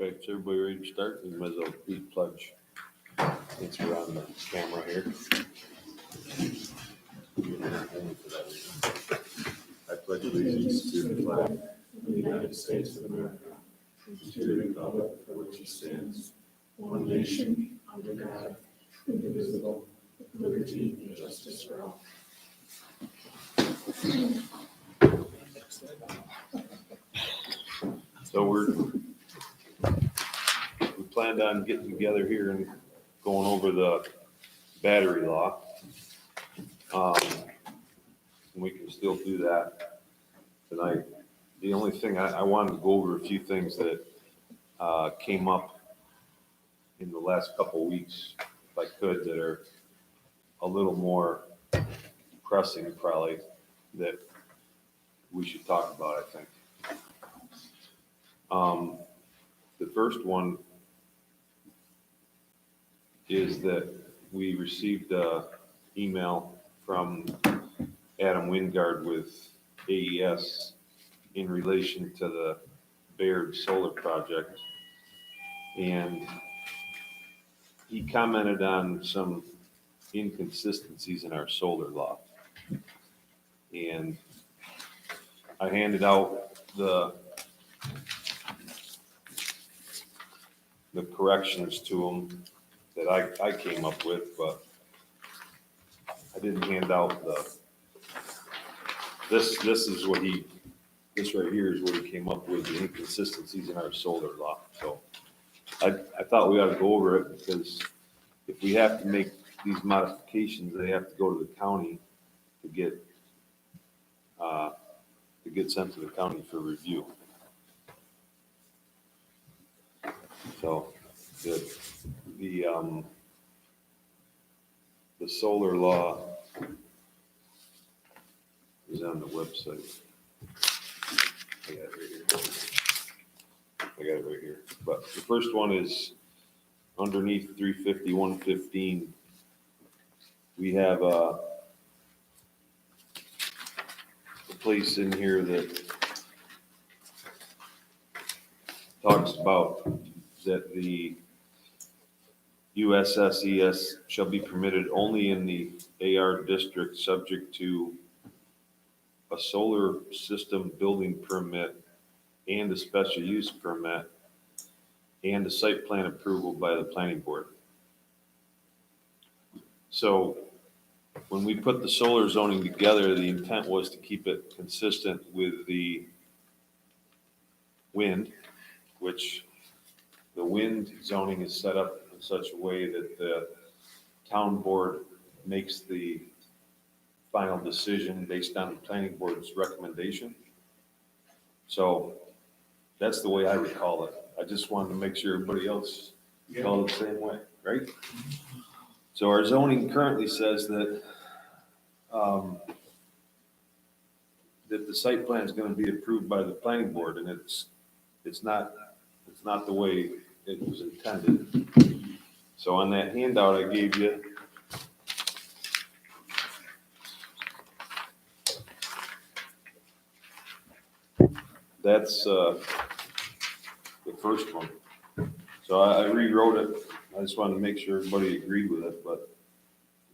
Okay, so everybody ready to start? We might as well do the pledge. Since we're on the camera here. Only for that reason. I pledge allegiance to the flag of the United States of America, and to the republic for which it stands, one nation, under God, indivisible, with liberty and justice for all. So we planned on getting together here and going over the battery law. And we can still do that tonight. The only thing I wanted to go over a few things that came up in the last couple of weeks, if I could, that are a little more pressing probably, that we should talk about, I think. The first one is that we received an email from Adam Wingard with AES in relation to the Baird solar project. And he commented on some inconsistencies in our solar law. And I handed out the corrections to him that I came up with, but I didn't hand out this right here is what he came up with, the inconsistencies in our solar law. So I thought we ought to go over it, because if we have to make these modifications, they have to go to the county to get sent to the county for review. So the solar law is on the website. I got it right here. But the first one is underneath 350-115. We have a place in here that talks about that the USSES shall be permitted only in the AR district, subject to a solar system building permit and a special use permit and a site plan approval by the planning board. So when we put the solar zoning together, the intent was to keep it consistent with the wind, which the wind zoning is set up in such a way that the town board makes the final decision based on the planning board's recommendation. So that's the way I would call it. I just wanted to make sure everybody else called it the same way, right? So our zoning currently says that that the site plan is going to be approved by the planning board, and it's not the way it was intended. So on that handout I gave you, that's the first one. So I rewrote it. I just wanted to make sure everybody agreed with it, but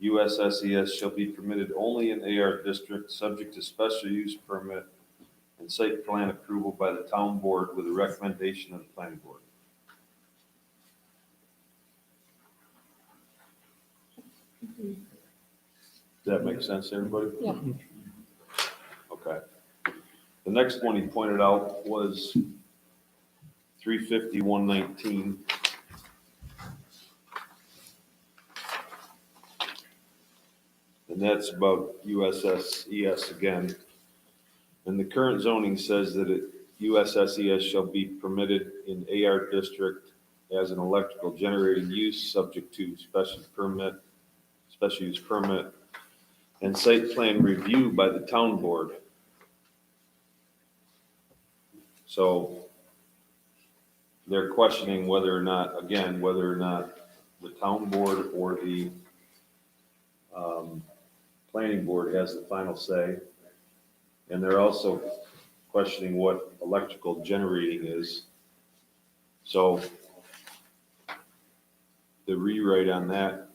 USSES shall be permitted only in AR district, subject to special use permit and site plan approval by the town board with a recommendation of the planning board. Does that make sense to everybody? Yeah. Okay. The next one he pointed out was 350-119. And that's about USSES again. And the current zoning says that USSES shall be permitted in AR district as an electrical generating use, subject to special use permit, and site plan review by the town board. So they're questioning whether or not the town board or the planning board has the final say. And they're also questioning what electrical generating is. So the rewrite on that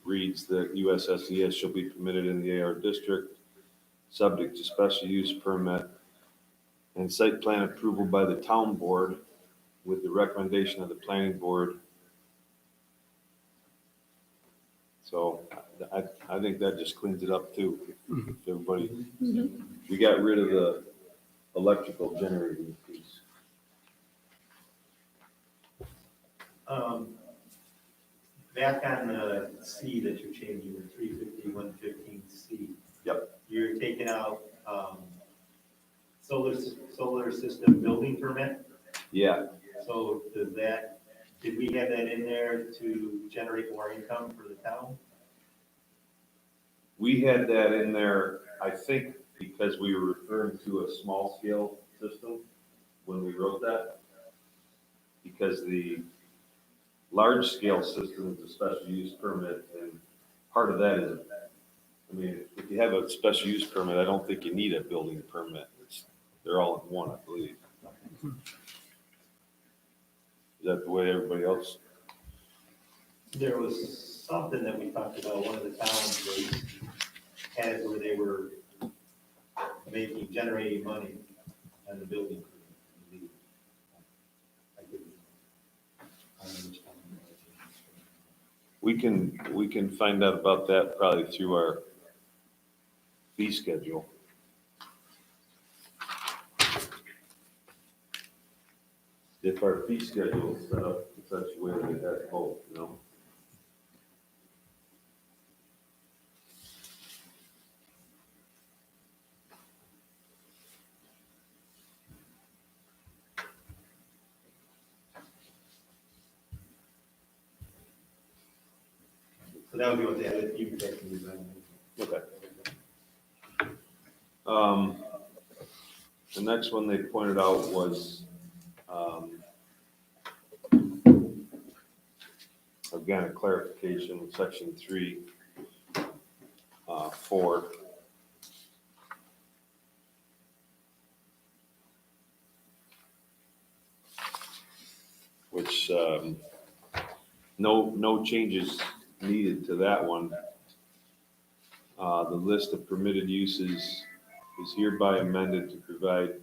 reads that USSES shall be permitted in the AR district, subject to special use permit and site plan approval by the town board with the recommendation of the planning board. So I think that just cleans it up too. If everybody, we got rid of the electrical generating piece. Back on the C that you're changing, the 350, 115C. Yep. You're taking out solar system building permit. Yeah, So does that, did we have that in there to generate more income for the town? we had that in there, I think, because we were referring to a small scale system when we wrote that. Because the large scale system is a special use permit, and part of that is, I mean, if you have a special use permit, I don't think you need a building permit. They're all in one, I believe. Is that the way everybody else? There was something that we talked about, one of the towns had where they were generating money on the building permit. I don't understand. We can find out about that probably through our fee schedule. If our fee schedule is set up in such a way that it has both, you know? So that would be what they had, you can take and design. Okay. The next one they pointed out was, again, a clarification, section 3, 4. Which, no changes needed to that one. The list of permitted uses is hereby amended to provide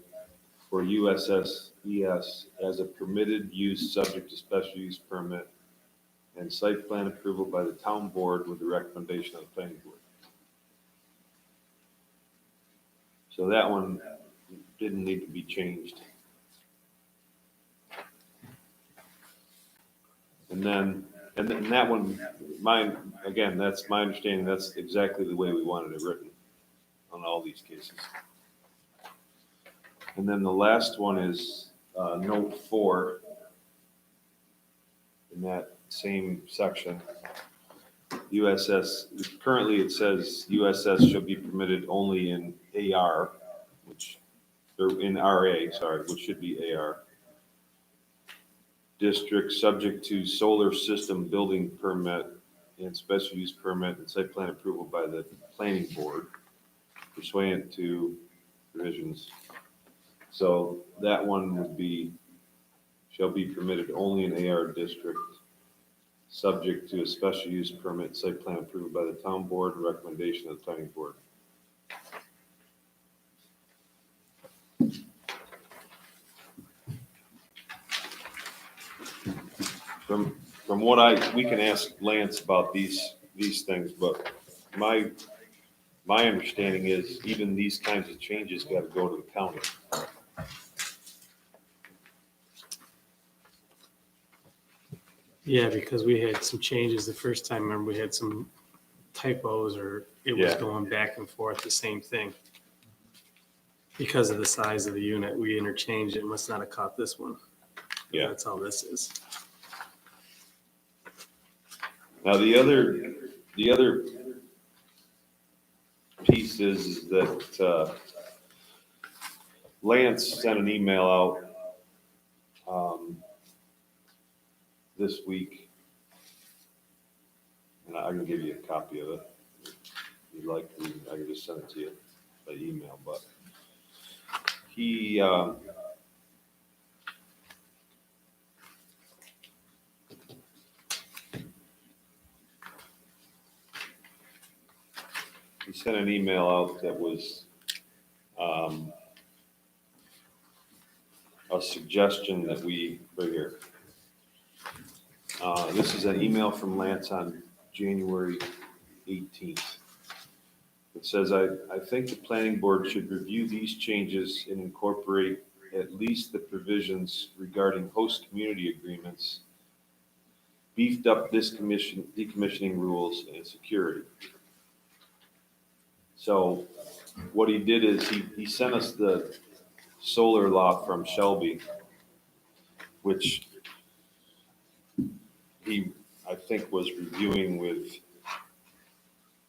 for USSES as a permitted use subject to special use permit and site plan approval by the town board with the recommendation of the planning board. So that one didn't need to be changed. And then that one, again, that's my understanding, that's exactly the way we wanted it written on all these cases. And then the last one is note 4 in that same section. Currently it says USS shall be permitted only in AR, or in RA, sorry, which should be AR. District subject to solar system building permit and special use permit and site plan approval by the planning board pursuant to provisions. So that one would be, shall be permitted only in AR district, subject to a special use permit, site plan approval by the town board and recommendation of the planning board. From what we can ask Lance about these things, but my understanding is even these kinds of changes got to go to the county. Yeah, because we had some changes the first time. Remember, we had some typos, or it was Yeah. going back and forth, the same thing. Because of the size of the unit, we interchanged it. Must not have caught this one. Yeah. That's all this is. Now, the other piece is that Lance sent an email out this week, and I can give you a copy of it. If you'd like, I can just send it to you by email, but he sent an email out that was a suggestion that we, right here. This is an email from Lance on January 18th. It says, I think the planning board should review these changes and incorporate at least the provisions regarding host community agreements, beefed up decommissioning rules, and security. So what he did is he sent us the solar law from Shelby, which he, I think, was reviewing with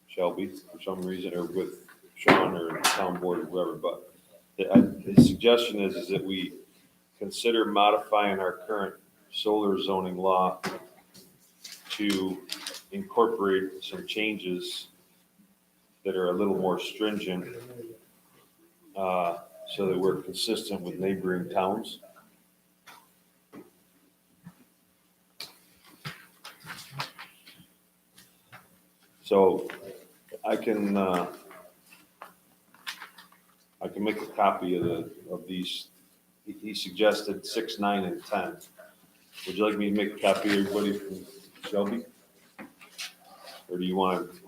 Shelby for some reason, or with Sean or town board or whoever, but his suggestion is that we consider modifying our current solar zoning law to incorporate some changes that are a little more stringent, so that we're consistent with neighboring towns. So I can make a copy of these. He suggested 6, 9, and 10. Would you like me to make a copy of everybody from Shelby? Or do you want to?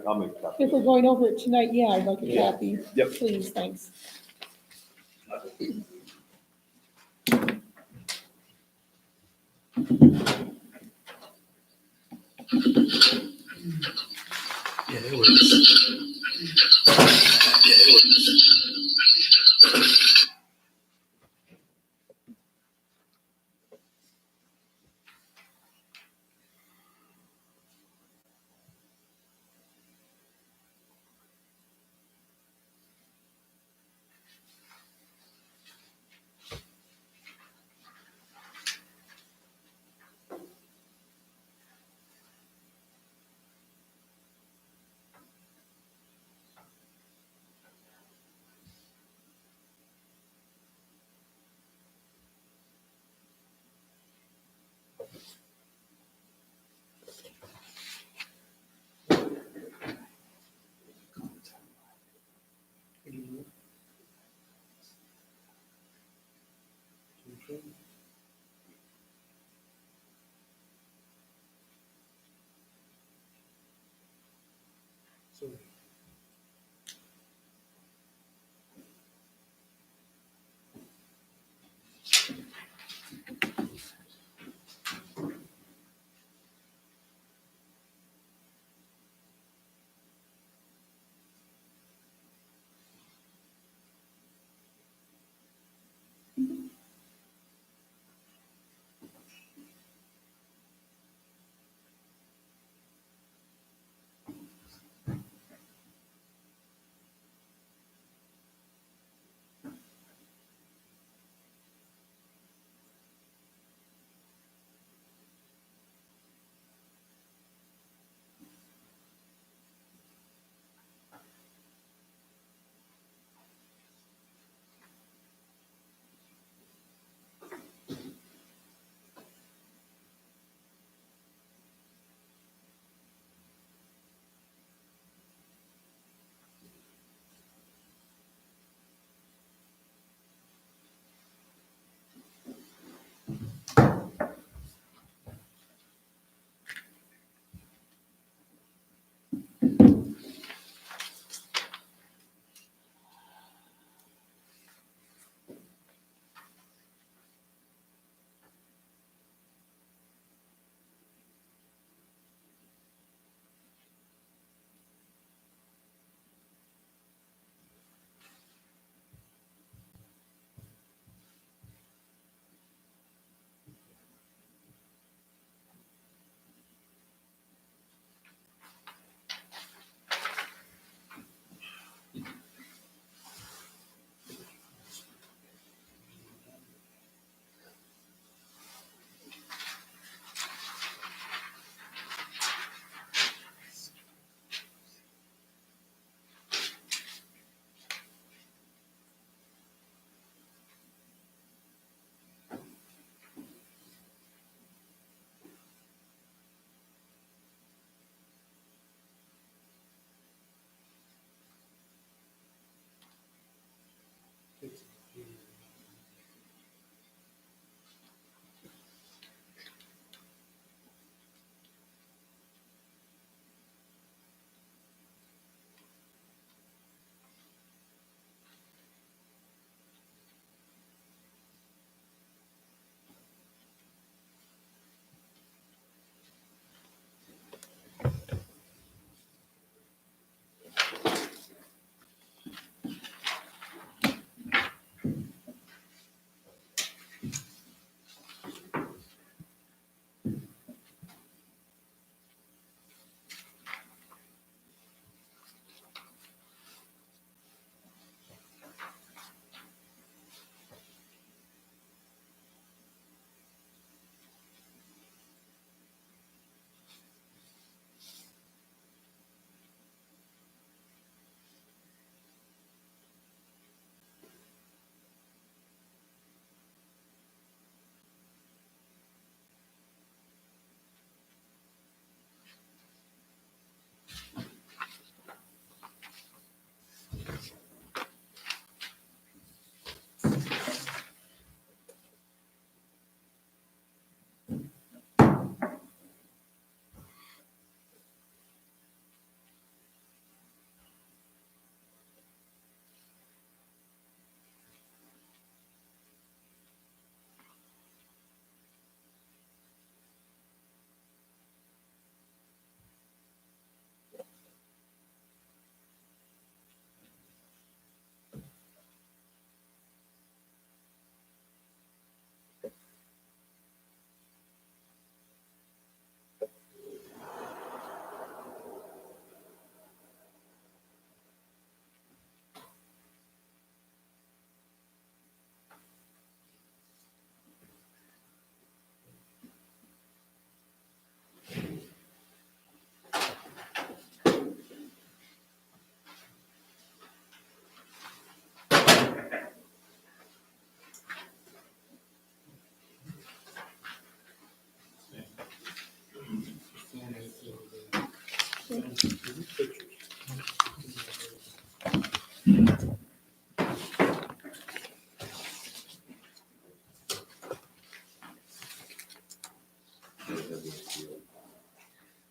I'll make a copy. If we're going over it tonight, yeah, I'd like a Yeah. copy. Yep. Please, thanks. Yeah, it was.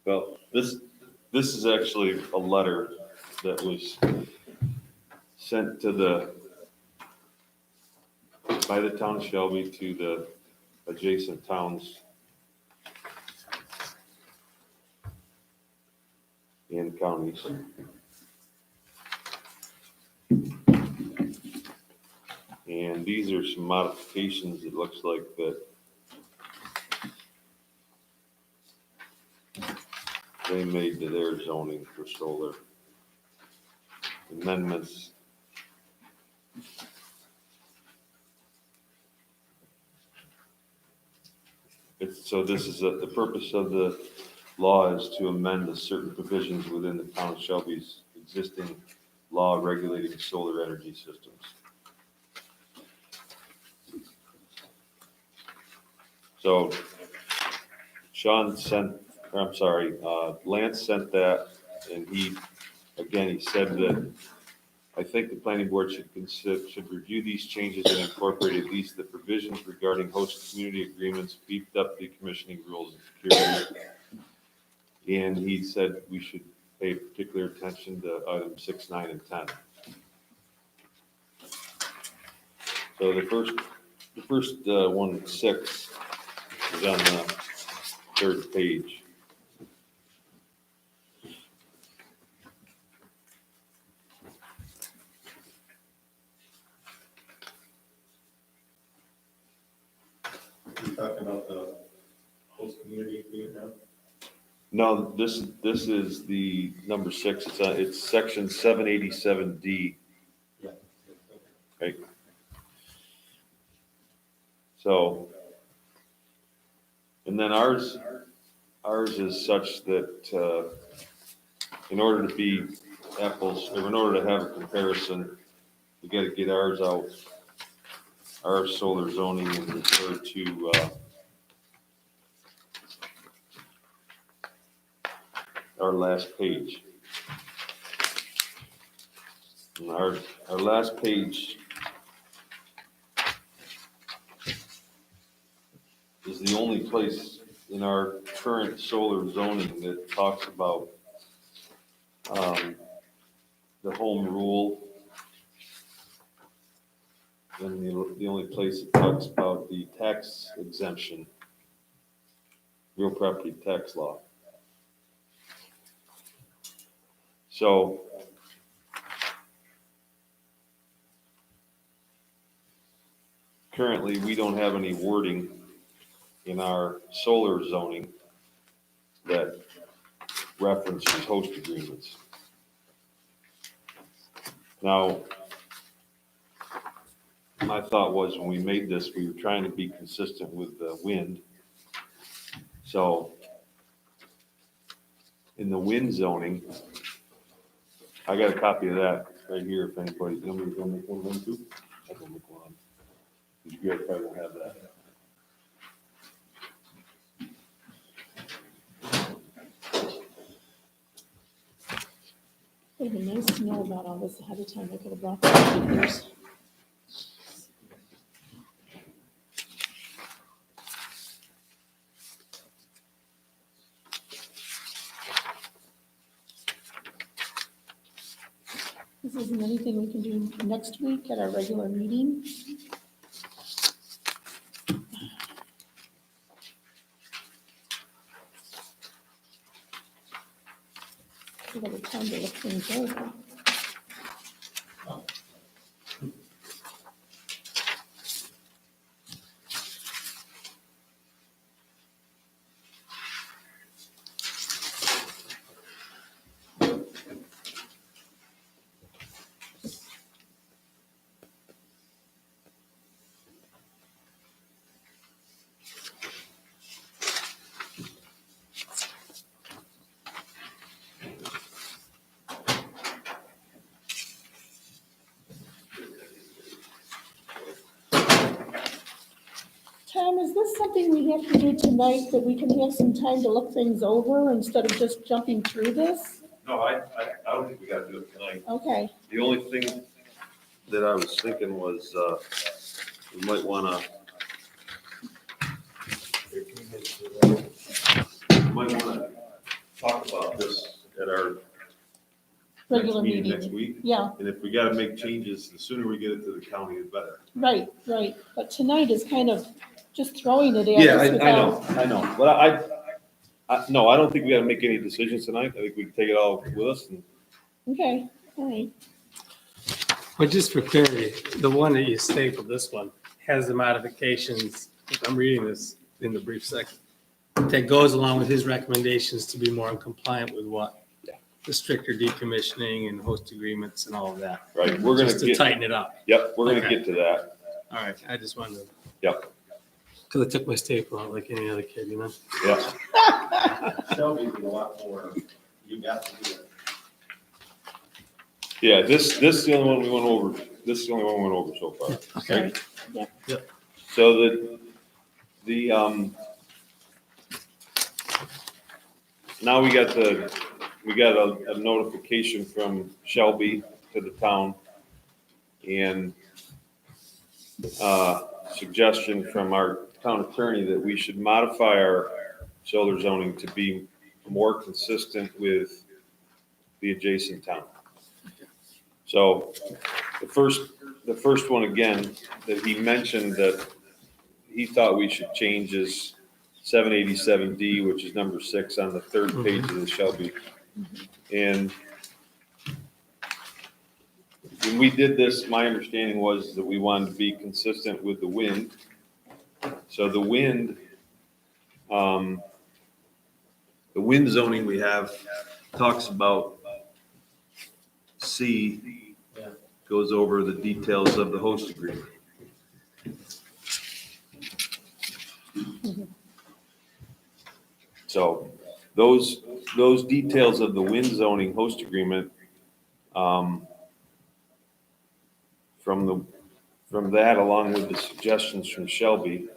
Well, this is actually a letter that was sent by the town of Shelby to the adjacent towns and counties. And these are some modifications, it looks like, that they made to their zoning for solar amendments. So this is, the purpose of the law is to amend the certain provisions within the town of Shelby's existing law regulating solar energy systems. So Lance sent that, and he said that I think the planning board should review these changes and incorporate at least the provisions regarding host community agreements, beefed up decommissioning rules and security. And he said we should pay particular attention to items 6, 9, and 10. So the first one, 6, is on the 3rd page. You talking about the host community agreement now? No, this is the number 6. It's section 787D. Yeah. Right. So, and then ours is such that in order to be apples, or in order to have a comparison, we got to get ours out, our solar zoning, and refer to our last page. And our last page is the only place in our current solar zoning that talks about the home rule. And the only place it talks about the tax exemption, real property tax law. So currently, we don't have any wording in our solar zoning that references host agreements. Now, my thought was when we made this, we were trying to be consistent with the wind. So in the wind zoning, I got a copy of that right here if anybody, you want me to go make one of them too? I'll go make one. You guys probably won't have that. It would be nice to know about all this ahead of time. I could have brought the papers. This isn't anything we can do next week at our regular meeting. Give it a time to look things over. Tom, is this something we have to do tonight, that we can have some time to look things over instead of just jumping through this? No, I don't think we gotta do it tonight. Okay, The only thing that I was thinking was, we might wanna talk about this at our next Regular meeting next meeting. week. Yeah, And if we gotta make changes, the sooner we get it to the county, the better. right, right. But tonight is kind of just throwing it at Yeah, us without. I know, but no, I don't think we gotta make any decisions tonight. I think we can take it all with us and Okay, all right. But just for clarity, the one that you stapled, this one, has the modifications, if I'm reading this in the brief section, that goes along with his recommendations to be more in compliant with what? Yeah. The stricter decommissioning and host agreements and all of that. right, we're gonna Just to get, tighten it up. yep, we're gonna Okay. get to that. All right, I just wanted to. Yep. Because I took my staple out like any other kid, you know? Yeah, Shelby's a lot more, you got to do it. yeah, this is the only one we went over, this is the only one we went over so far. Okay. So now we got a notification from Shelby to the town and suggestion from our town attorney that we should modify our shoulder zoning to be more consistent with the adjacent town. So the first one again, that he mentioned that he thought we should change is 787D, which is number 6 on the third page of the Shelby. And when we did this, my understanding was that we wanted to be consistent with the wind. So the wind zoning we have talks about C, goes over the details of the host agreement. So those details of the wind zoning host agreement, from that, along with the suggestions from Shelby,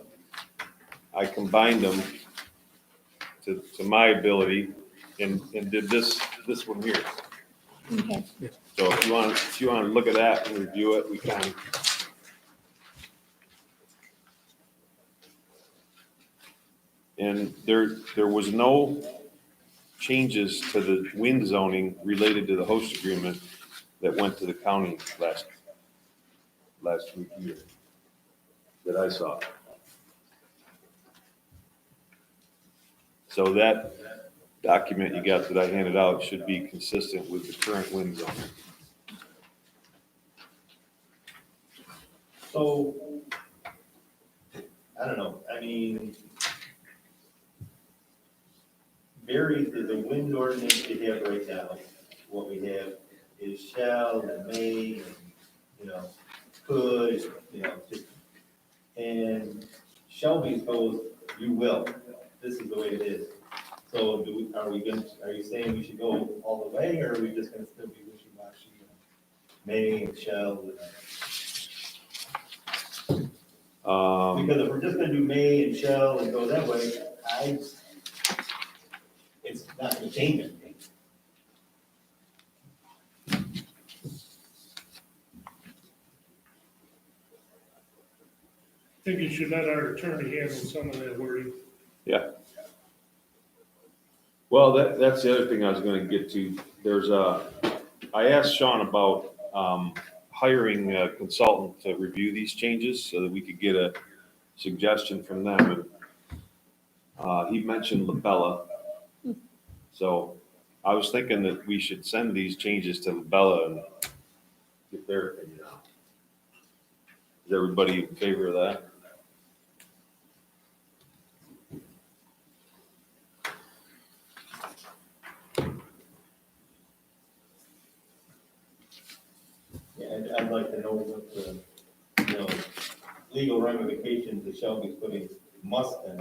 I combined them to my ability and did this one here. Okay, So if you want to look at that and review it, we can. And there was no changes to the wind zoning related to the host agreement that went to the county last week here that I saw. So that document you got that I handed out should be consistent with the current wind zone. So, I don't know, I mean, the wind ordinance we have right now, what we have is shall and may, and, could, and Shelby goes, you will, this is the way it is. So are you saying we should go all the way, or are we just gonna still be wishy-washy? May and shall, because if we're just gonna do may and shall and go that way, it's not gonna change anything. I think you should let our attorney handle some of that wording. Yeah. Well, that's the other thing I was gonna get to. I asked Sean about, hiring a consultant to review these changes so that we could get a suggestion from them. And he mentioned Labella. So I was thinking that we should send these changes to Labella and get their opinion on it. Is everybody in favor of that? Yeah, I'd like to know what the, legal ramifications that Shelby's putting must and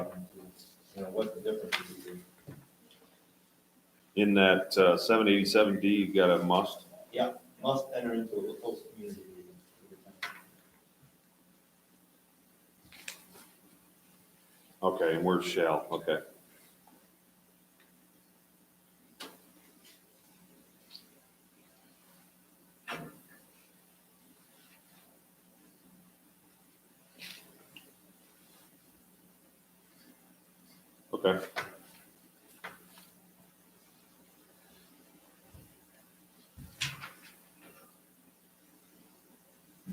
what the difference is. In that 787D, you got a must. Yeah, must enter into a host community agreement. Okay, and where's shall? Okay. Okay.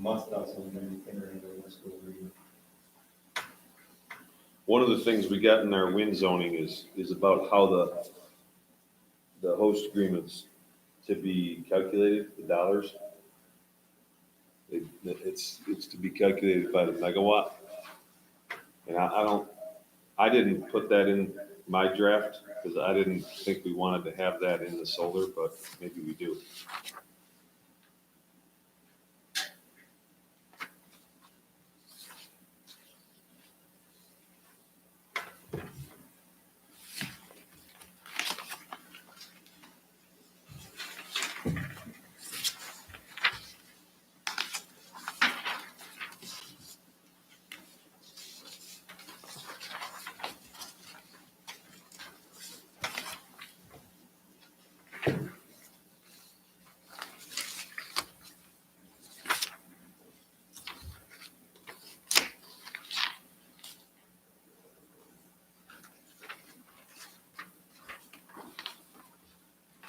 must also enter into a school agreement. One of the things we got in our wind zoning is about how the host agreements to be calculated, the dollars. It's to be calculated by the megawatt. And I didn't put that in my draft because I didn't think we wanted to have that in the solar, but maybe we do.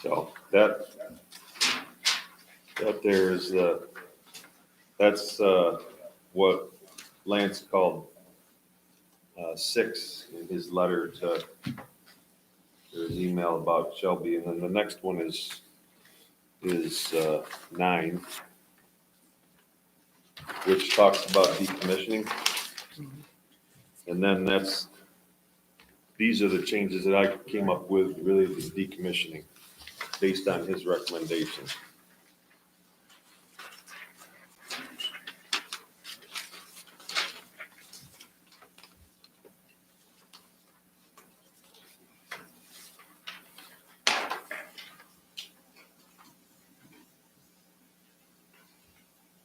So that there is that's what Lance called 6 in his letter to his email about Shelby, and then the next one is 9, which talks about decommissioning. And then these are the changes that I came up with, really, the decommissioning, based on his recommendations.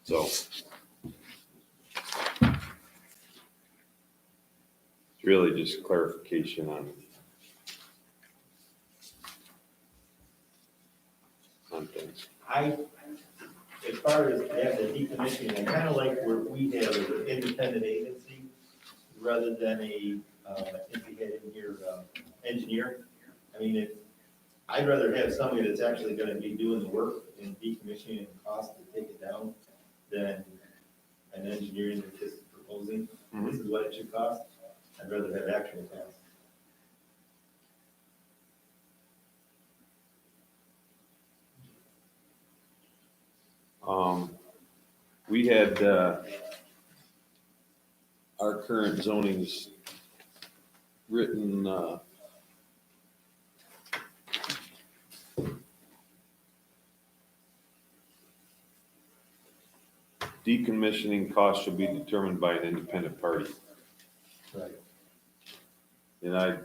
So it's really just clarification on things. As far as the decommissioning, I kind of like where we have an independent agency rather than engineer. I mean, I'd rather have somebody that's actually gonna be doing the work and decommissioning and cost to take it down than an engineer that's just proposing, this is what it should cost. I'd rather have actual cost. We had our current zonings written decommissioning costs should be determined by an independent party. Right. And I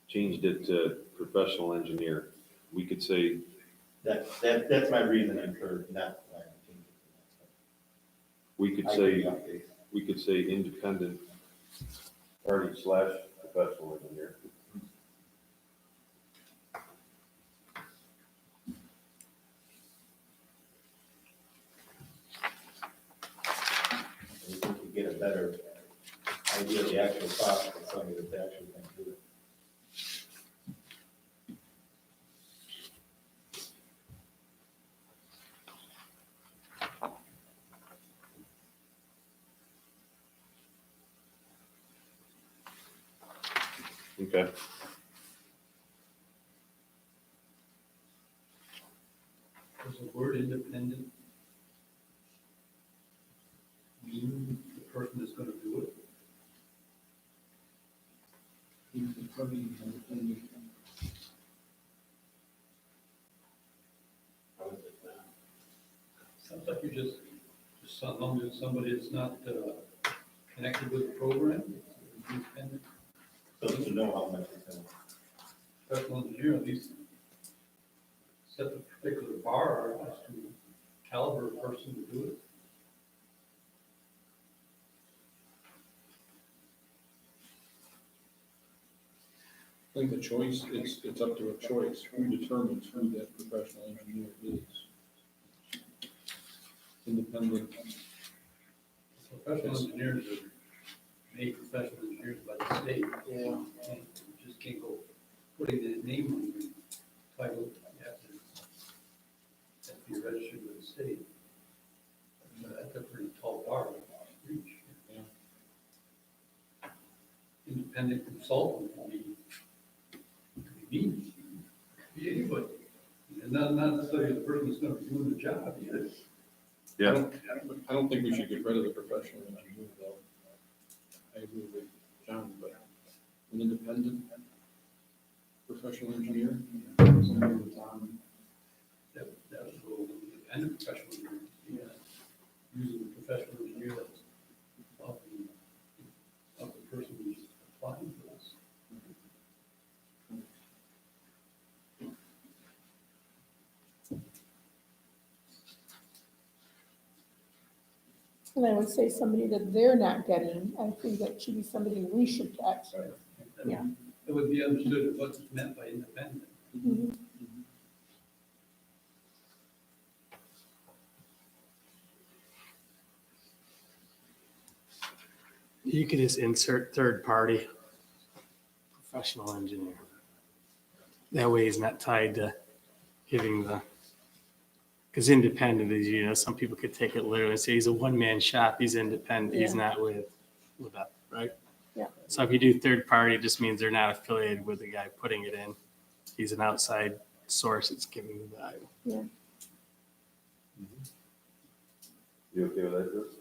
changed it to professional engineer. We could say, That's my reasoning for not wanting to change it. we could I say, agree on this. we could say independent party / professional engineer. We think you get a better idea of the actual cost of somebody that's actually going to do it. Okay. Does the word independent mean the person that's gonna do it? Sounds like you're just lumping somebody that's not connected with the program, independent. So to know how much it's going to. Professional engineer, at least set the particular bar as to caliber of person to do it. I think the choice, it's up to a choice, who determines who that professional engineer is. Independent, Professional engineers are made professional engineers by the state. Yeah. You just can't go putting the name on your title. You have to be registered with the state. But independent consultant can be me, could be anybody. And not necessarily the person that's gonna be doing the job either. I don't think we should get rid of the professional engineer though. I agree with John, but an independent professional engineer. Somebody that's on, That would go with the independent professional engineer. Yeah. Using the professional engineer that's of the person who's applying for this. And I would say somebody that they're not getting, I think that should be somebody we should get. Yeah. It would be understood what's meant by independent. Mhm. You could just insert third party professional engineer. That way he's not tied to giving the, because independent is, you know, some people could take it literally and say he's a one-man shop, he's independent, he's Yeah. not with that, right? Yeah. So if you do third party, it just means they're not affiliated with the guy putting it in. He's an outside source that's giving the value. You okay with that, Chris?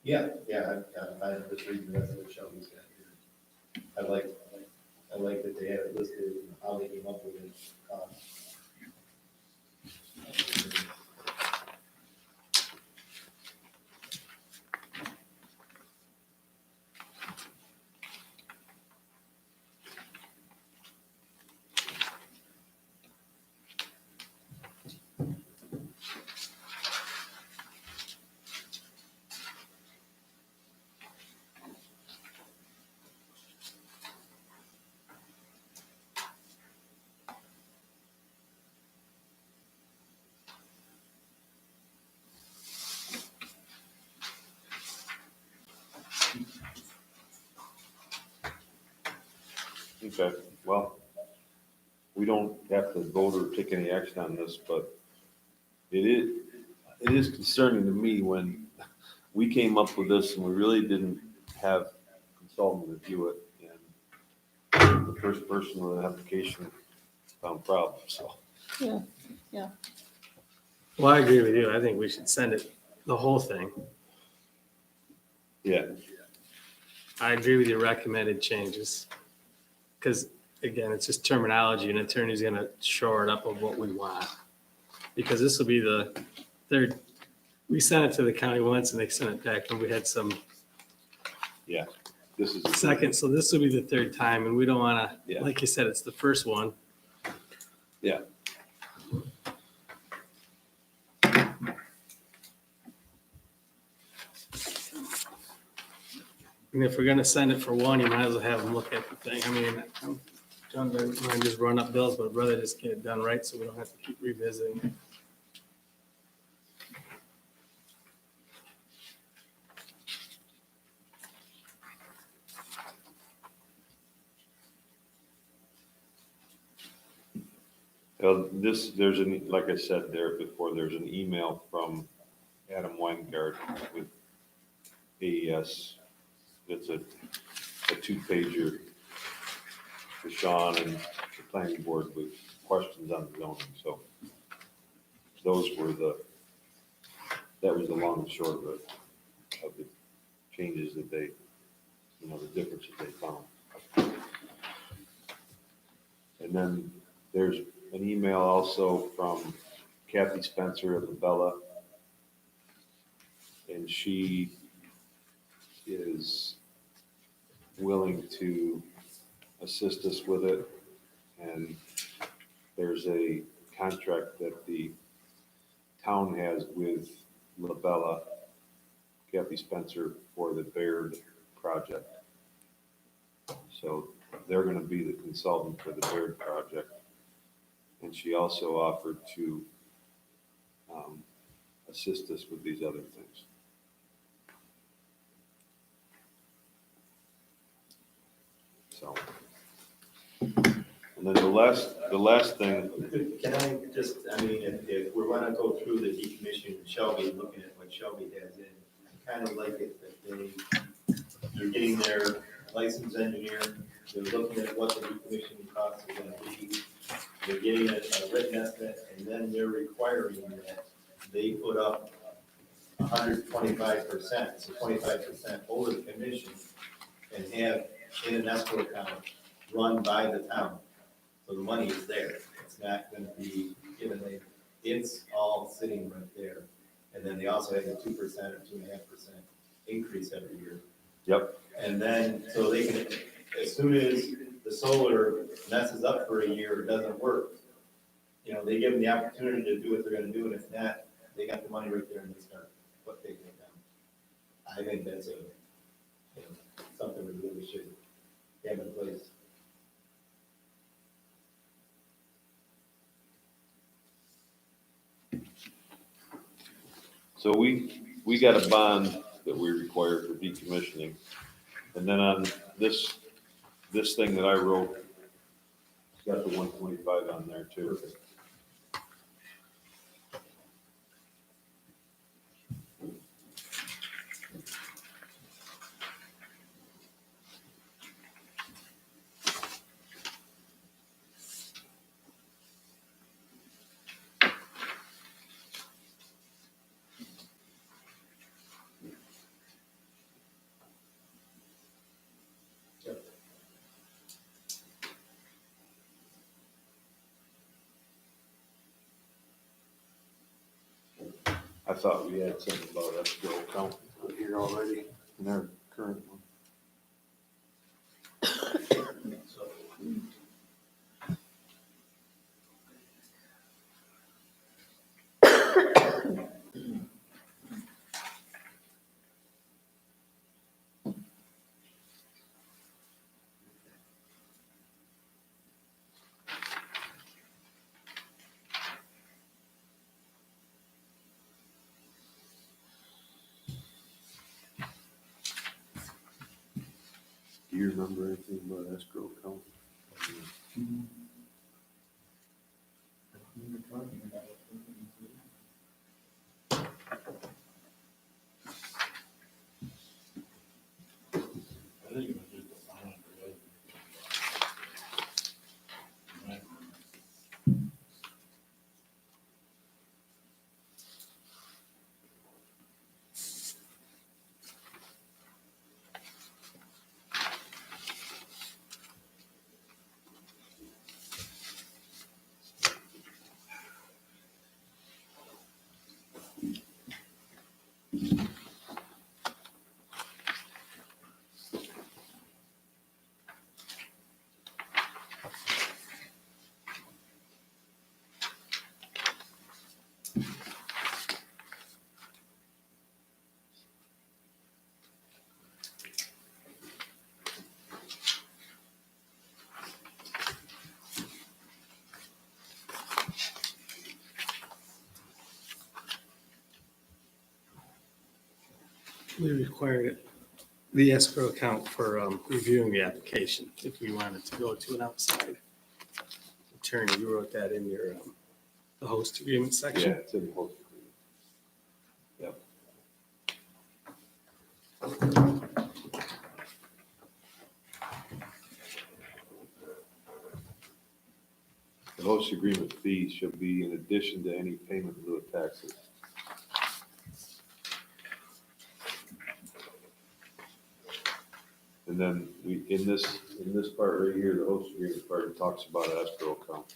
Yeah, I'm just reading the rest of what Shelby's got here. I like that they have it listed, and how they came up with it. Okay, well, we don't have to vote or take any action on this, but it is concerning to me when we came up with this and we really didn't have a consultant review it. And the first person with an application found problems, so. Yeah, Well, I agree with you. I think we should send it, the whole thing. Yeah, I agree with your recommended changes. Because again, it's just terminology. An attorney's going to shore it up of what we want. Because this will be the third, we sent it to the county once and they sent it back and we had some this is. second. So this will be the third time and we don't want to, Yeah. like you said, it's the first one. Yeah. And if we're going to send it for one, you might as well have them look at the thing. I mean, John, I just run up bills, but I'd rather just get it done right so we don't have to keep revisiting it. There's like I said there before, there's an email from Adam Weingart with AES. It's a 2-pager for Sean and the planning board with questions on the zoning, so that was the long and short of the changes that they, the differences they found. And then there's an email also from Kathy Spencer of Labella. And she is willing to assist us with it. And there's a contract that the town has with Labella, Kathy Spencer, for the Baird project. So they're going to be the consultant for the Baird project. And she also offered to assist us with these other things. So, and then the last thing, Can I just, if we're gonna go through the decommission, Shelby, looking at what Shelby has in, I kind of like it that they're getting their licensed engineer, they're looking at what the decommissioning costs are gonna be. They're getting a written estimate, and then they're requiring that they put up 125%, so 25% over the commission, and have in an escrow account run by the town. So the money is there. It's not gonna be given away. It's all sitting right there. And then they also have a 2% or 2.5% increase every year. Yep. And then, so they can, as soon as the solar messes up for a year, it doesn't work, they give them the opportunity to do what they're gonna do, and if not, they got the money right there and they start taking it down. I think that's something we really should have in place. So we got a bond that we require for decommissioning. And then on this thing that I wrote, it's got the 125 on there too. I thought we had something about escrow account here already in our current one. Do you remember anything about escrow account? I think it was just a bond, really. Right. We required the escrow account for reviewing the application if we wanted to go to an outside attorney. You wrote that in your, the host agreement Yeah, section. it's in the host agreement. Yep. The host agreement fee shall be in addition to any payment in lieu of taxes. And then in this part right here, the host agreement part, it talks about an escrow account.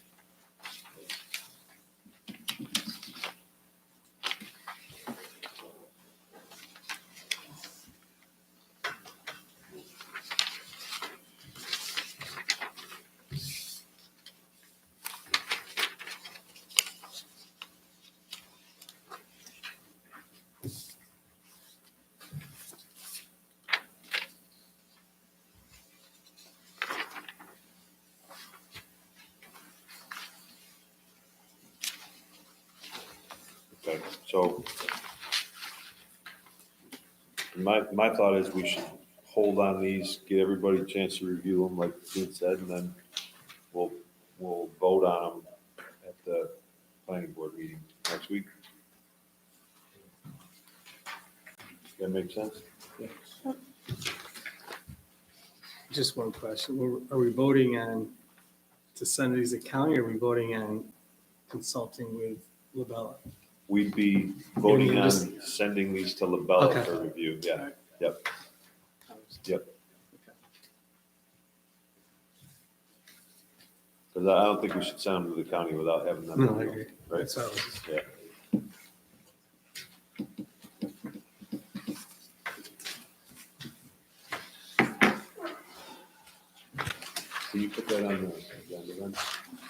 Okay, so my thought is we should hold on these, give everybody a chance to review them, like Pete said, and then we'll vote on them at the planning board meeting next week. That make sense? Yes. Just one question. Are we voting on to send these to county, or are we voting on consulting with Labella? We'd be voting on Just- sending these to LaBella Okay. for review, yeah, yep. Because I don't think we should send them to the county without having them. No, I agree. Right, That's all. yeah. Can you put that on the agenda then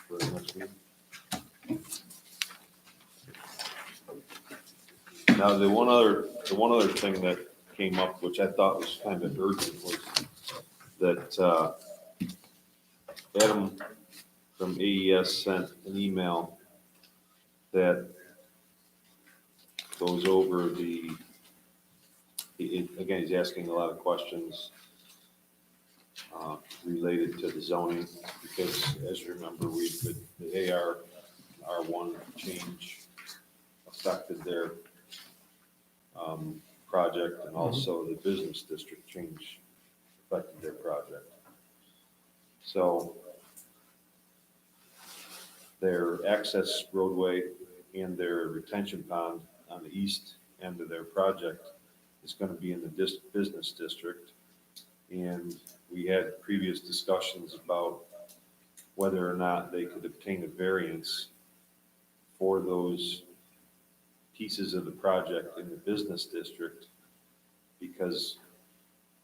for the next meeting? Now, the one other thing that came up, which I thought was kind of urgent, was that Adam from AES sent an email that goes over again, he's asking a lot of questions related to the zoning, because as you remember, the R1 change affected their project, and also the business district change affected their project. So their access roadway and their retention pond on the east end of their project is going to be in the business district. And we had previous discussions about whether or not they could obtain a variance for those pieces of the project in the business district, because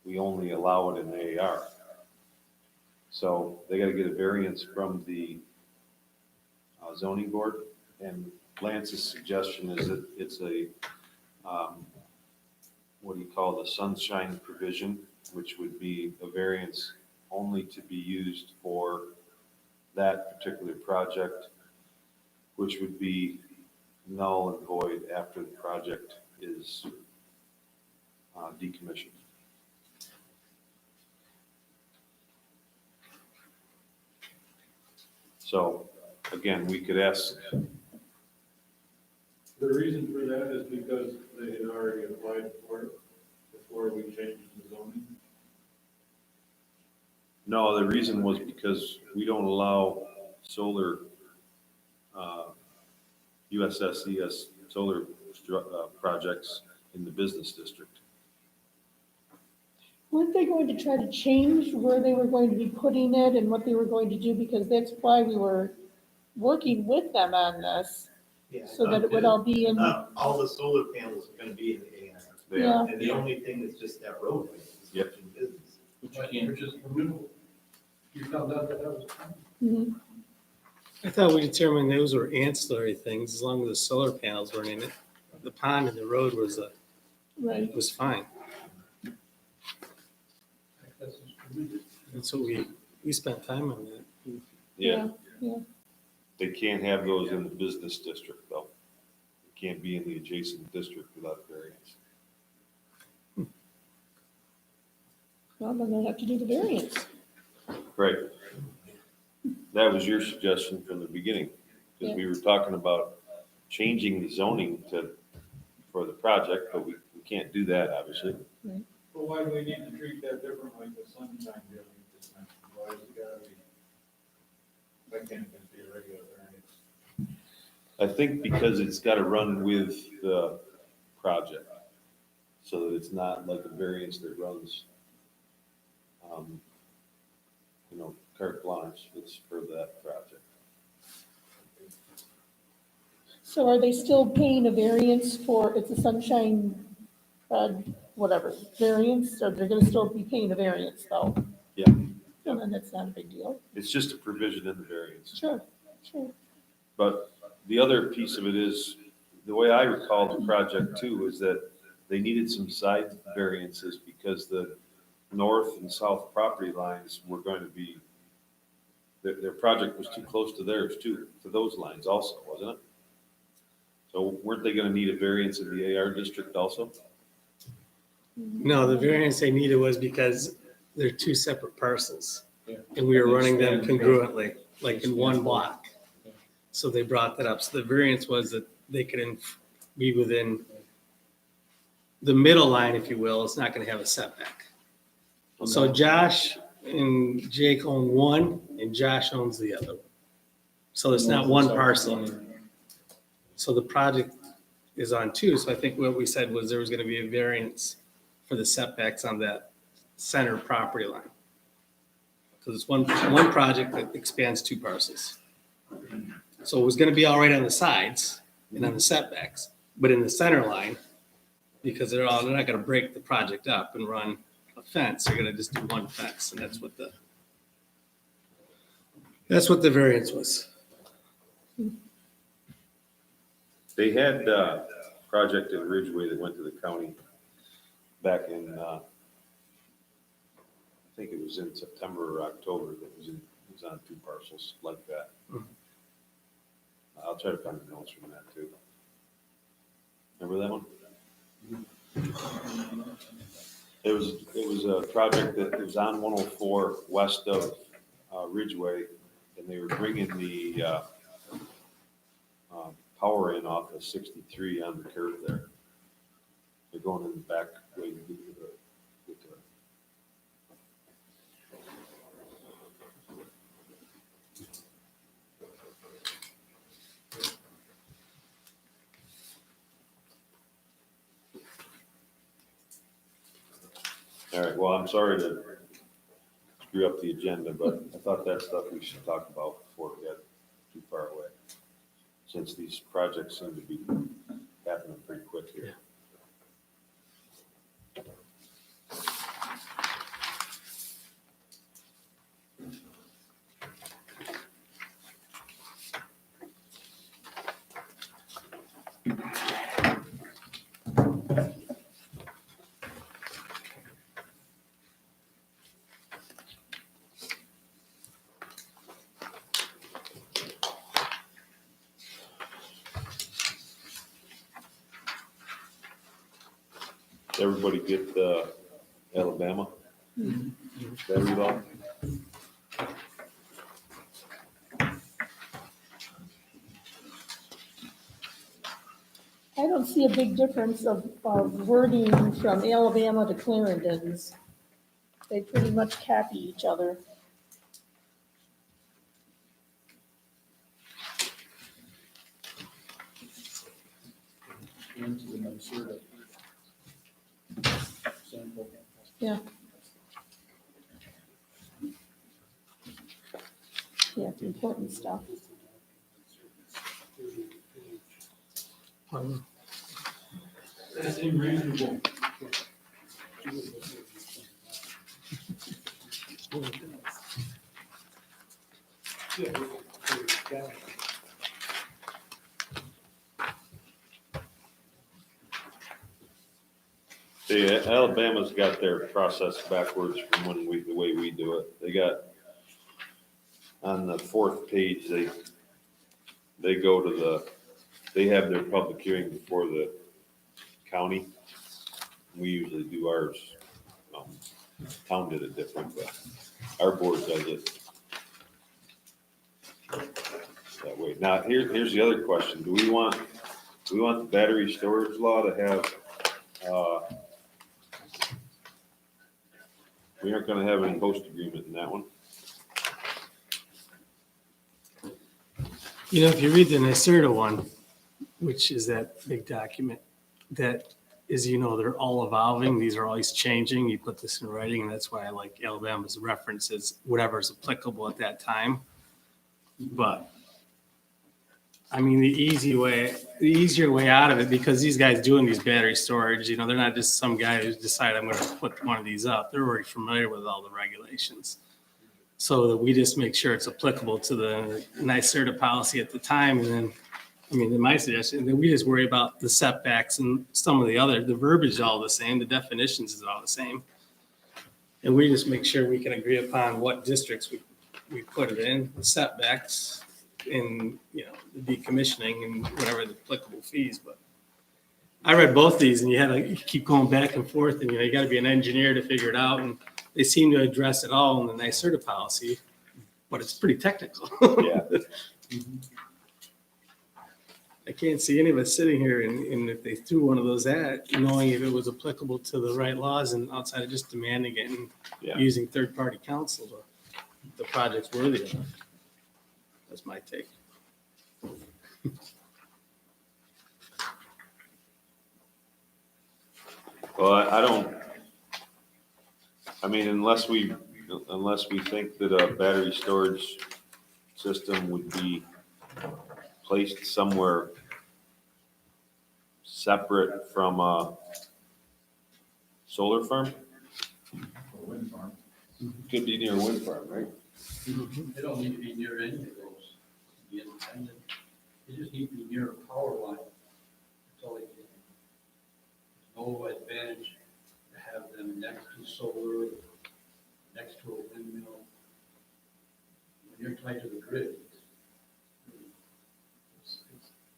we only allow it in the AR. So they got to get a variance from the zoning board, and Lance's suggestion is that it's a, what do you call the sunshine provision, which would be a variance only to be used for that particular project, which would be null and void after the project is decommissioned. So again, we could ask, The reason for that is because they had already applied for it before we changed the zoning. no, the reason was because we don't allow solar, USSES solar projects in the business district. Weren't they going to try to change where they were going to be putting it and what they were going to do? Because that's why we were working with them on this, Yeah, so that it would all be in, all the solar panels are gonna be in the AR. They Yeah. are, And the only thing is just that roadway, is Yep. in business. Which is permissible. You found out that was. Mhm. I thought we determined those were ancillary things, as long as the solar panels weren't in it. The pond and the road was right. fine. Access is permitted. That's what we spent time on that. yeah. Yeah. They can't have those in the business district though. They can't be in the adjacent district without variance. Well, then they'll have to do the variance. Right. That was your suggestion from the beginning, because we were talking about changing the zoning for the project, but we can't do that, obviously. Well, why do we need to treat that different like the sunshine deal you just mentioned? Why is it gotta be? Why can't it just be a regular variance? I think because it's got to run with the project, so that it's not like a variance that runs, carte blanche, it's for that project. So are they still paying a variance for, it's a sunshine, whatever, variance, so they're gonna still be paying a variance though? Yeah. Well, then that's not a big deal. It's just a provision in the variance. Sure. But the other piece of it is, the way I recall the project too, is that they needed some side variances because the north and south property lines were going to be, their project was too close to theirs too, to those lines also, wasn't it? So weren't they gonna need a variance in the AR district also? No, the variance they needed was because they're two separate parcels. Yeah. And we were And they running them stand- congruently, like in one stand- block. Yeah. So they brought that up. So the variance was that they could be within the middle line, if you will, is not gonna have a setback. So Josh and Jake owned one, and Josh owns the other. So it's not one parcel. So the project is on two, so I think what we said was there was gonna be a variance for the setbacks on that center property line. Because it's one project that expands two parcels. So it was gonna be all right on the sides and on the setbacks, but in the center line, because they're not gonna break the project up and run a fence, they're gonna just do one fence, and that's what the variance was. They had a project in Ridgeway that went to the county back in, I think it was in September or October, that was on two parcels like that. I'll try to find the notes from that too. Remember that one? It was a project that was on 104 west of Ridgeway, and they were bringing the power in off of 63 on the curve there. They're going in the back way to get to it. All right, well, I'm sorry to screw up the agenda, but I thought that stuff we should talk about before we get too far away, since these projects seem to be happening pretty quick here. Everybody get Alabama battery law? I don't see a big difference of wording from Alabama to Clarendon's. They pretty much copy each other. Into the NYSERDA sample. Yeah. Yeah, it's important stuff. That seemed reasonable. See, Alabama's got their process backwards from the way we do it. They got, on the fourth page, they go to they have their public hearing before the county. We usually do ours. Town did it different, but our board does it that way. Now, here's the other question. Do we want the battery storage law to have, we aren't gonna have any host agreement in that one? You know, if you read the NYSERDA one, which is that big document, that is, they're all evolving. These are always changing. You put this in writing, and that's why I like Alabama's references, whatever is applicable at that time. But I mean, the easier way out of it, because these guys doing these battery storage, they're not just some guy who's decided I'm going to put one of these up. They're already familiar with all the regulations. So that we just make sure it's applicable to the NYSERDA policy at the time. And then, in my suggestion, then we just worry about the setbacks and some of the verbiage is all the same, the definitions is all the same. And we just make sure we can agree upon what districts we put it in, the setbacks, in, the decommissioning and whatever the applicable fees. But I read both these, and you keep going back and forth, and you got to be an engineer to figure it out. And they seem to address it all in the NYSERDA policy, but it's pretty technical. Yeah. I can't see any of us sitting here and if they threw one of those at, knowing if it was applicable to the right laws and outside of just demanding it and Yeah. using third-party counsel, the project's worthy of it. That's my take. Well, I don't, I mean, unless we think that a battery storage system would be placed somewhere separate from a solar farm, For wind farm. could be near a wind farm, right? They don't need to be near any of those, to be independent. They just need to be near a power line. That's all they need. There's no advantage to have them next to solar, next to a windmill. When you're tied to the grid, it's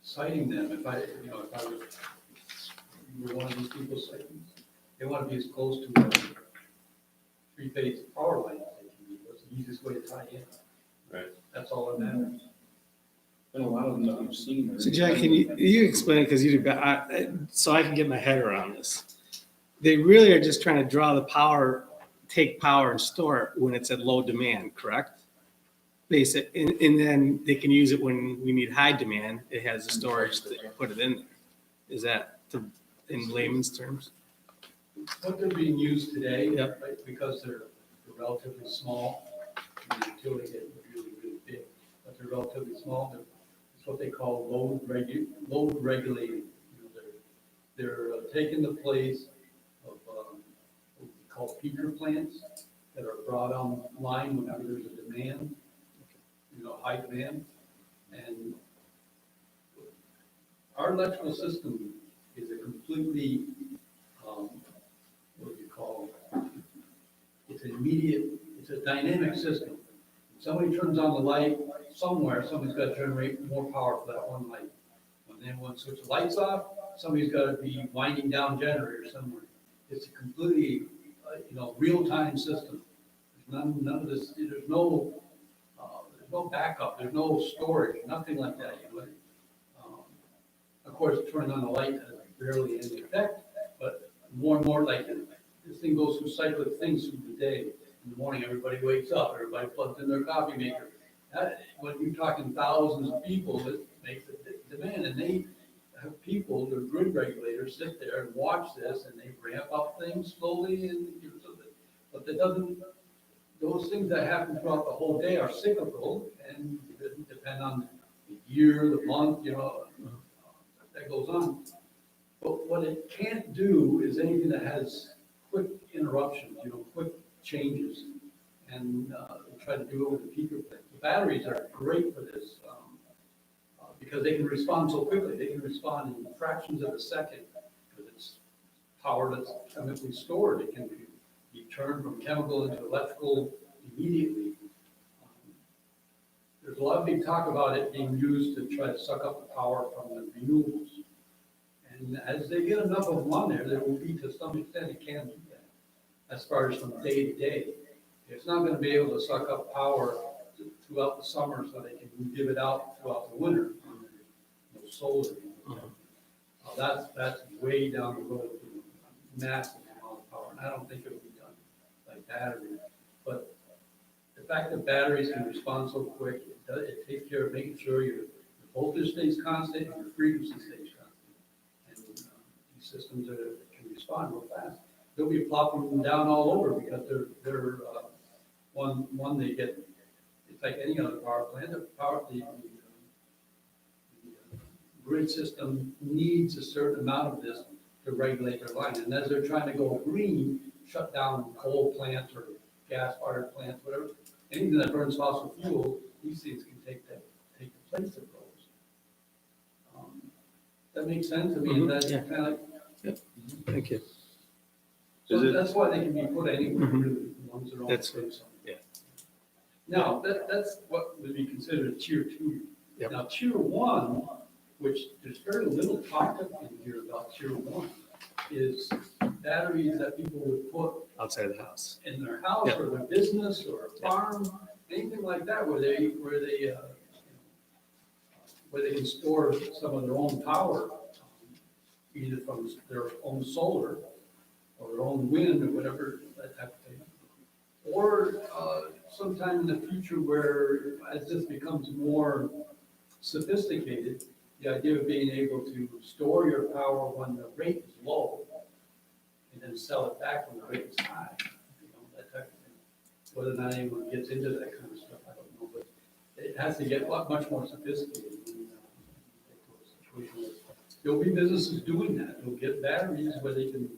citing them, if I was, you were one of these people citing, they want to be as close to a three-phase power line as they can be. What's the easiest way to tie in? Right. That's all that matters. And a lot of them that we've seen. are So Jack, can you explain it, because you do, so I can get my head around this. They really are just trying to draw the power, take power and store it when it's at low demand, correct? Basic, and then they can use it when we need high demand. It has the storage to put it in there. Is that in layman's terms? What they're being used today, Yep. right, because they're relatively small, and until they get really, really big, but they're relatively small, it's what they call load regulating. You know, they're taking the place of what we call peaker plants that are brought online whenever there's a demand, high demand. And our electrical system is a completely, what do you call, it's an immediate, it's a dynamic system. If somebody turns on the light somewhere, somebody's got to generate more power for that one light. When they want to switch the lights off, somebody's got to be winding down generators somewhere. It's a completely, real-time system. There's none of this, there's no backup, there's no storage, nothing like that. Of course, turning on the light has barely any effect, but more and more, like, this thing goes through cyclic things through the day. In the morning, everybody wakes up, everybody plugs in their coffee maker. When you're talking thousands of people, it makes a demand, and they have people, their grid regulators, sit there and watch this, and they ramp up things slowly, but that doesn't, those things that happen throughout the whole day are cyclical and depend on the year, the month, that goes on. But what it can't do is anything that has quick interruptions, quick changes, and try to do it with the peaker plant. The batteries are great for this because they can respond so quickly. They can respond in fractions of a second because it's power that's chemically stored. It can be turned from chemical into electrical immediately. There's a lot of big talk about it being used to try to suck up the power from the renewables. And as they get enough of them on there will be, to some extent, it can do that. As far as from day to day, it's not going to be able to suck up power throughout the summer so they can give it out throughout the winter. Solar. That's way down the road, massive amount of power, and I don't think it will be done like batteries. But the fact that batteries can respond so quick, it takes care of making sure your voltage stays constant and your frequency stays constant. And these systems can respond real fast. They'll be plopping them down all over because they're one they get. It's like any other power plant. The grid system needs a certain amount of this to regulate their line. And as they're trying to go green, shut down coal plants or gas-fired plants, whatever, anything that burns fossil fuel, these things can take the place of those. That makes sense? I mean, that's Yeah. kind of like, Thank you. so Is it- that's why they can be put anywhere, Mhm. really, as long as they're on the That's- safe zone. yeah. Now, that's what would be considered tier 2. Yep. Now, tier 1, which there's very little talk in here about tier 1, is batteries that people would put Outside the house. in their house Yep. or their business or a farm, anything like that, where where they can store some of their own power, either from their own solar or their own wind or whatever, that type of thing. Or sometime in the future where, as this becomes more sophisticated, the idea of being able to store your power when the rate is low and then sell it back when the rate is high, that type of thing. Whether or not anyone gets into that kind of stuff, I don't know, but it has to get much more sophisticated. There'll be businesses doing that. They'll get batteries where they can,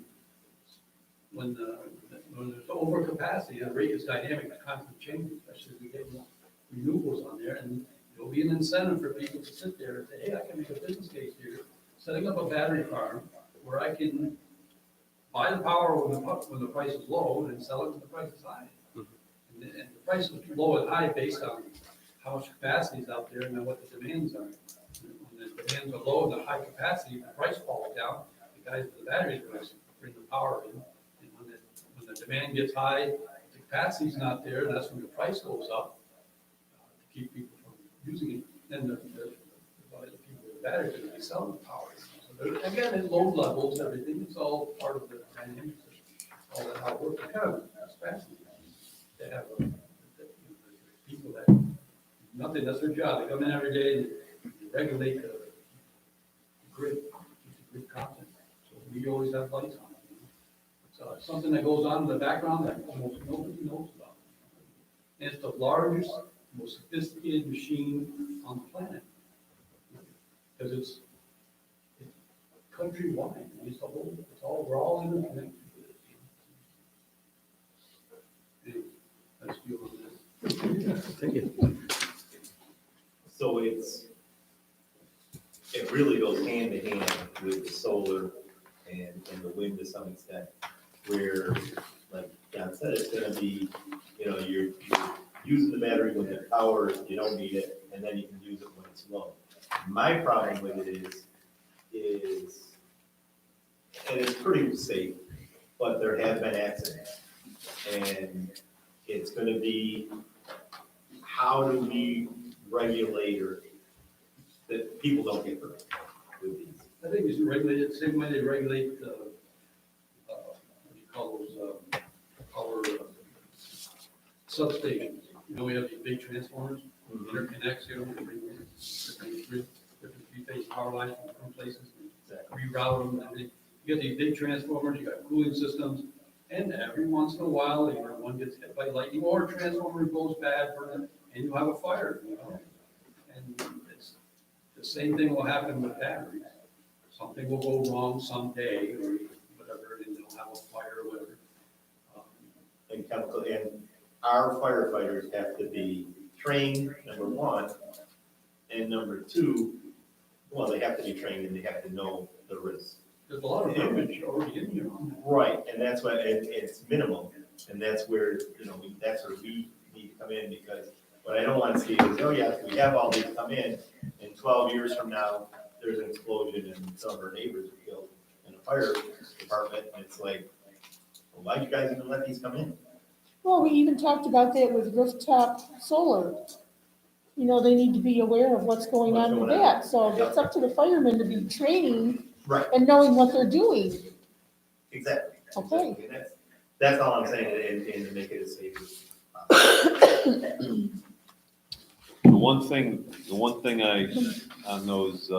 when there's overcapacity, the rate is dynamic, it's constantly changing, especially as we get more renewables on there. And there'll be an incentive for people to sit there and say, hey, I can make a business case here, setting up a battery farm where I can buy the power when the price is low and then sell it when the price is high. And the price is low and high based on how much capacity is out there and then what the demands are. When the demands are low and the high capacity, the price falls down, the guys with the batteries are going to bring the power in. And when the demand gets high, the capacity is not there, and that's when the price goes up to keep people from using it. Then the people with the batteries are going to be selling the power. So again, at low levels, everything is all part of the dynamic system. All that how it works. It's kind of fascinating. They have people that nothing, that's their job. They come in every day and regulate the grid, keep the grid constant. So we always have lights on. It's something that goes on in the background that almost nobody knows about. And it's the largest, most sophisticated machine on the planet. Because it's countrywide. It's all, we're all interconnected with it. Anyway, let's deal with this. Thank you. So it really goes hand in hand with the solar and the wind to some extent, where, like John said, it's gonna be, you're using the battery when the power, you don't need it, and then you can use it when it's low. My problem with it is, and it's pretty safe, but there have been accidents. And it's gonna be, how do we regulate or that people don't get hurt with these? I think we should regulate it the same way they regulate, what do you call those, power substations. We have these big transformers, interconnects, different three-phase power lines from different places, reroute them, and everything. You got these big transformers, you got cooling systems, and every once in a while, one gets hit by lightning, or a transformer goes bad, and you have a fire, And it's the same thing will happen with batteries. Something will go wrong someday, or whatever, and they'll have a fire or whatever. And chemical, and our firefighters have to be trained, number one, and number two, well, they have to be trained and they have to know the risks. There's a lot of verbiage already in here. Right, and that's why, it's minimum, and that's where, that's where we need to come in, because what I don't want to see is, oh yeah, we have all these come in 12 years from now, there's an explosion and some of our neighbors are killed in a fire department, and it's like, well, why'd you guys even let these come in? Well, we even talked about that with rooftop solar. They need to be aware of what's going on with that. So it's up to the firemen to be training Right, and knowing what they're doing. exactly. Okay. Exactly. That's all I'm saying, and to make it as safe as possible. The one thing on those,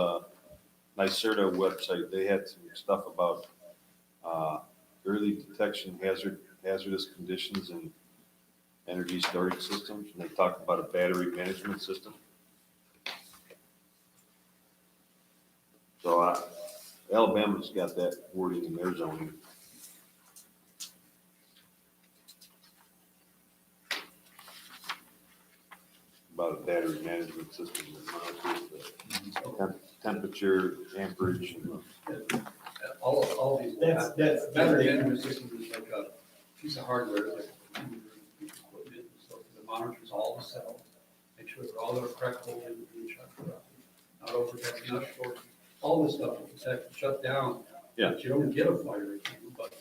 NYSERDA website, they had some stuff about, early detection hazardous conditions in energy storage systems, and they talked about a battery management system. So, Alabama's got that wording in their zoning. About a battery management system that monitors the temperature, amperage, and All these. That's Battery management system is like a piece of hardware, like equipment, so it monitors all the cells, make sure they're all the correct voltage being shut off, not overheating, not short, all this stuff is shut down. Yeah. But you don't get a fire, but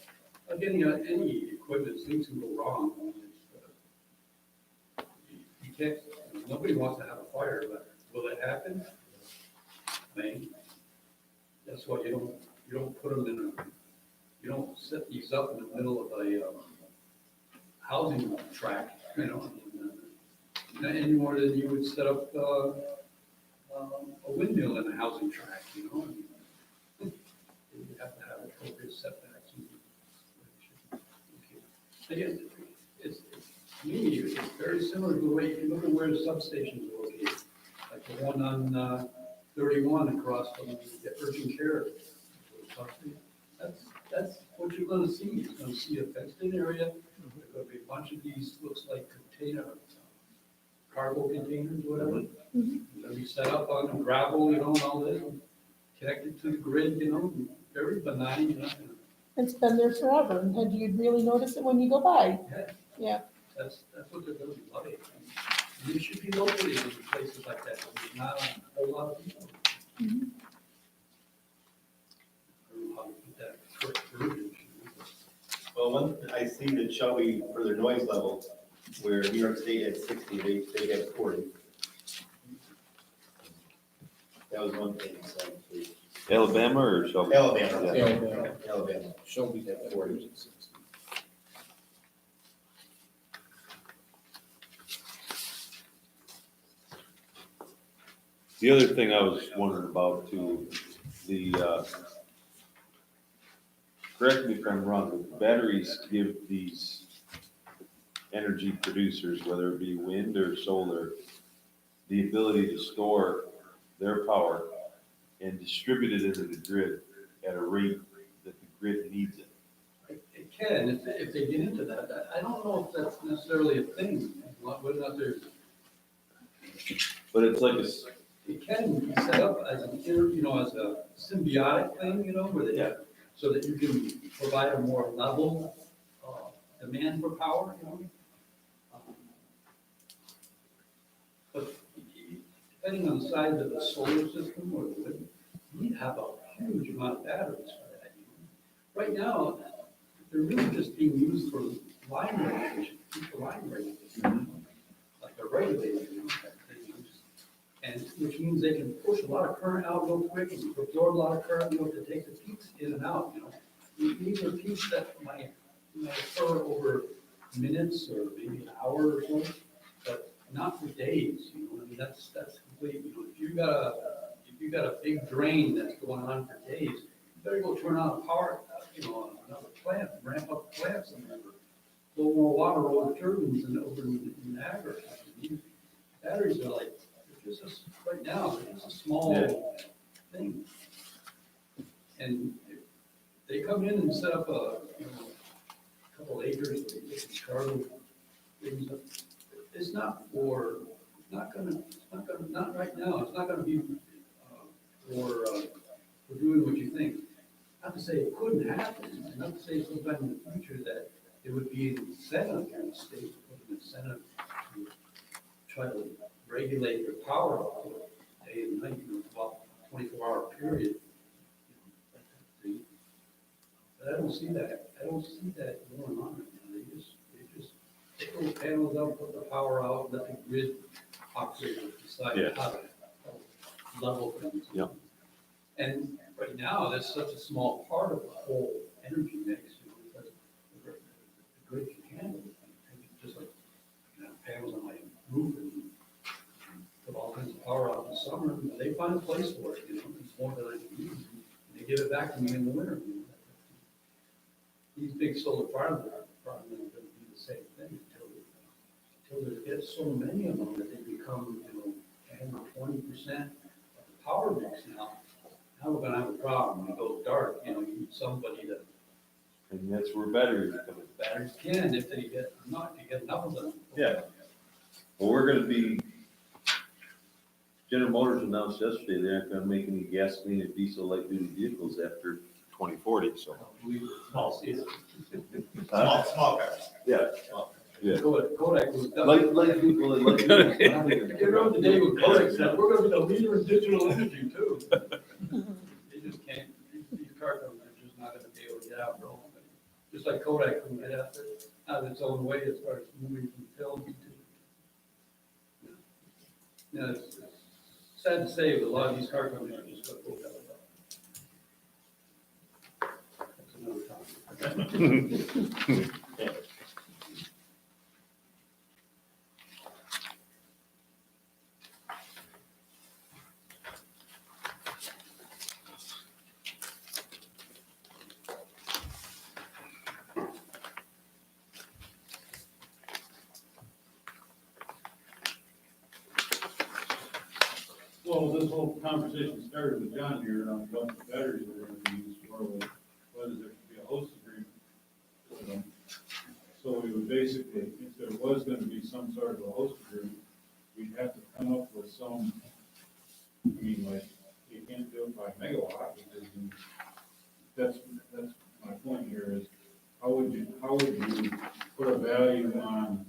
again, any equipment, things can go wrong. I mean, you can't, nobody wants to have a fire, but will it happen? thing. That's why you don't put them in you don't set these up in the middle of a housing tract, any more than you would set up a windmill in a housing tract, You have to have appropriate setbacks. Again, to me, it's very similar to the way you look at where the substations are located, like the one on 31 across from the urgent care. That's what you're gonna see. You're gonna see a fenced-in area. There's gonna be a bunch of these, looks like cargo containers, whatever. They're gonna be set up on gravel, and all this, connected to the grid, very benign, It's been there forever, and you'd really notice it when you go by. Yeah. That's what they're gonna be like. And they should be located in places like that. There's not a whole lot of people. I don't know how to put that correct verbiage. Well, one, I see that Shelby, for their noise level, where New York State had 60, they had 40. That was one thing, so. Alabama or Shelby? Alabama. Yeah. Alabama. Shelby had 40 and 60. The other thing I was wondering about too, correct me if I'm wrong, but batteries give these energy producers, whether it be wind or solar, the ability to store their power and distribute it into the grid at a rate that the grid needs it. It can, if they get into that. I don't know if that's necessarily a thing, whether or not there's, But it's like it can be set up as an, as a symbiotic thing, where they, so that you can provide a more level, demand for power, But depending on the size of the solar system or the wind, you need to have a huge amount of batteries for that. Right now, they're really just being used for line regulation, keep the line regulation, like a regulator, and which means they can push a lot of current out real quick and absorb a lot of current, to take the peaks in and out, These are peaks that might occur over minutes or maybe an hour or so, but not for days, that's complete, if you've got a big drain that's going on for days, you better go turn on a power, another plant, ramp up the plant somewhere, blow more water over the turbines and over in Niagara. These batteries are like, right now, it's a small thing. And if they come in and set up a couple acres, where they can charge things up. It's not right now, it's not gonna be for doing what you think. Not to say it couldn't happen, and not to say sometime in the future that it would be an incentive in the state, an incentive to try to regulate your power output day and night, about 24-hour period. But I don't see that going on right now. They just take those panels out, put the power out, let the grid operators decide how to level things. Yeah. And right now, that's such a small part of the whole energy mix, because the grid can handle it. Just like panels on my roof and put all kinds of power out in the summer, they find a place for it, it's more than I can use, and they give it back to me in the winter. These big solar farms are probably going to do the same thing until there get so many of them that they become, 10 or 20% of the power mix now. Now we're gonna have a problem. When it goes dark, you need somebody to. And that's where batteries come in. Batteries can, if you get enough of them. Yeah. Well, we're gonna be, General Motors announced yesterday they aren't gonna make any gasoline and diesel light duty vehicles after 2040, so. Small season. Small cars. Yeah. Yeah. Kodak was. Like people that like. You remember the day when Kodak said, we're gonna be the leader in digital energy too. They just can't, these car companies are just not gonna be able to get out real. Just like Kodak couldn't get out of its own way as far as moving from film to. It's sad to say, but a lot of these car companies are just gonna go that way. That's another topic. Well, this whole conversation started with John here on what the batteries were gonna be used for, whether there should be a host agreement with them. So we would basically, if there was gonna be some sort of a host agreement, we'd have to come up with some, I mean, like, you can't do it by megawatt, because that's my point here is, how would you put a value on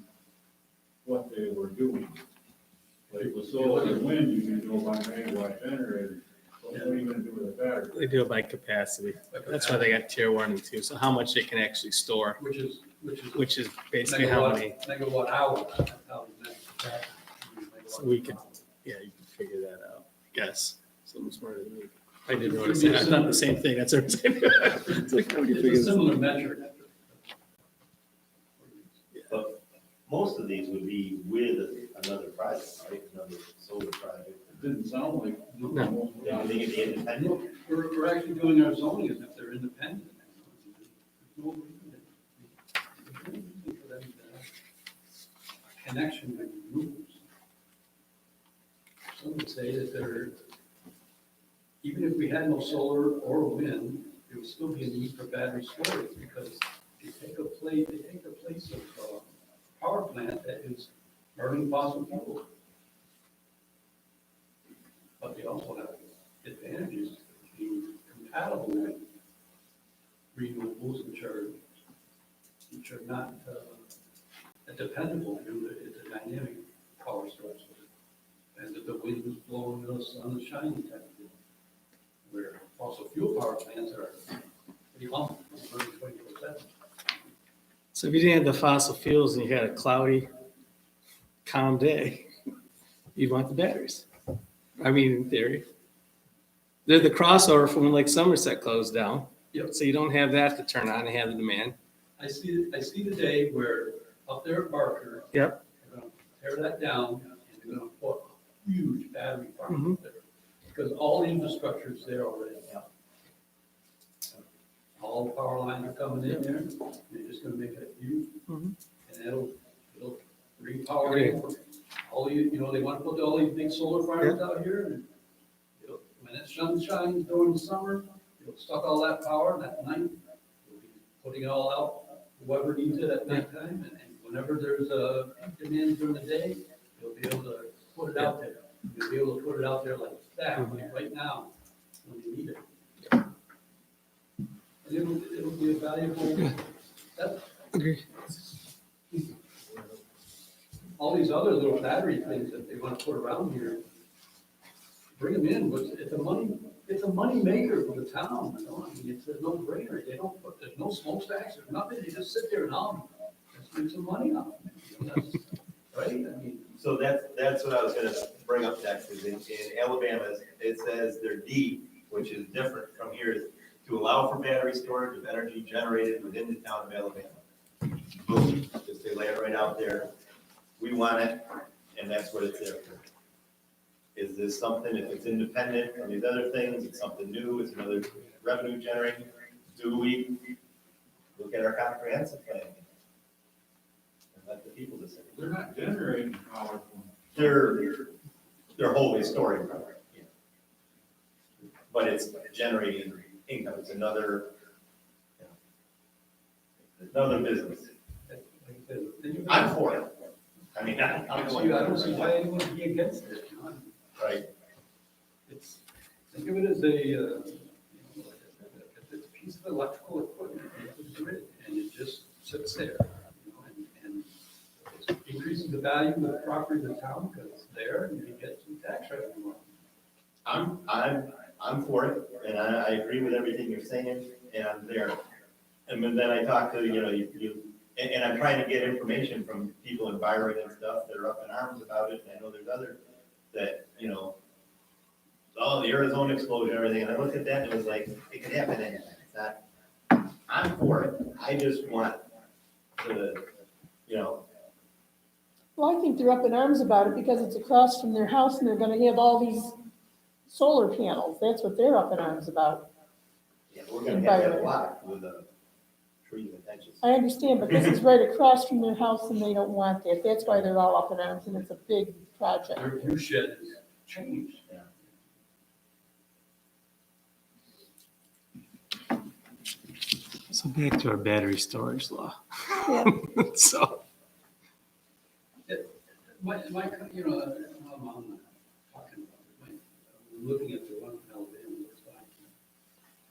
what they were doing? Like with solar and wind, you can go by megawatt generator, but what are you gonna do with a battery? They do it by capacity. That's why they got tier 1 and 2, so how much they can actually store, which is basically how many. Megawatt hours. That's how we measure capacity. So we could, yeah, you can figure that out, I guess. Someone smarter than me. I didn't know what to say. I thought the same thing. That's what I'm saying. It's like, how do you figure It's a this out? similar metric. But most of these would be with another project, right, another solar project. It didn't sound like. No. Yeah, they could be independent. We're actually doing our zoning as if they're independent. There's no reason for them to have a connection with rules. Some would say that they're, even if we had no solar or wind, there would still be a need for battery storage because they take the place of a power plant that is burning fossil fuel. But they also have advantages being compatible with renewables, which are not dependable. It's a dynamic power source. And if the wind is blowing, the sun is shining type of deal. Where fossil fuel power plants are pretty humble, burning 24/7. So if you didn't have the fossil fuels and you had a cloudy, calm day, you'd want the batteries. I mean, in theory. They're the crossover from when Lake Somerset closed down. Yep. So you don't have that to turn on and have the demand. I see the day where up there at Barker, Yep. they're gonna tear that down and they're gonna put a huge battery farm Mhm. up there. Because all the infrastructure is there already. All the power lines are coming in there, they're just gonna make it huge. Mhm. And it'll bring power in. All they wanna put all these big solar farms out here and when it shines during the summer, it'll suck all that power and at night, we'll be putting it all out, whoever needs it at nighttime, and whenever there's a peak demand during the day, you'll be able to put it out there. You'll be able to put it out there like that, like right now, when you need it. And it'll be a valuable, that, Agree. all these other little battery things that they wanna put around here, bring them in, but it's a money maker for the town, you know, I mean, it's a no-brainer, there's no smokestacks, there's nothing, they just sit there and let's make some money off of it, you know, right? I mean, So that's what I was gonna bring up next, is in Alabama, it says their deed, which is different from here, is to allow for battery storage of energy generated within the town of Alabama. Boom, just they lay it right out there. We want it, and that's what it's there for. Is this something, if it's independent from these other things, it's something new, it's another revenue generating? Do we look at our comprehensive plan? And let the people decide. They're not generating power from. They're wholly storing power. But it's generating income, it's another business. like I said, then you- I'm for it. I mean, I don't see why anyone would be against it, you know? Right, It's, think of it as a piece of electrical equipment, it's a grid, and it just sits there, you know, and it's increasing the value of the property of the town because it's there and you get some tax revenue. I'm for it, and I agree with everything you're saying, and I'm there. And then I talk to, and I'm trying to get information from people in Byron and stuff that are up in arms about it, and I know there's others that, oh, the Arizona explosion, and everything, and I looked at that and it was like, it could happen anytime, it's not, I'm for it, I just want to, you know, Well, I think they're up in arms about it because it's across from their house and they're gonna have all these solar panels. That's what they're up in arms about. yeah, we're gonna have that block with a tree and benches. I understand, but this is right across from their house and they don't want that. That's why they're all up in arms and it's a big project. Their view shed is changed. So back to our battery storage law. Yeah. So, My, you know, I'm talking about it, we're looking at the one in Alabama, it's fine.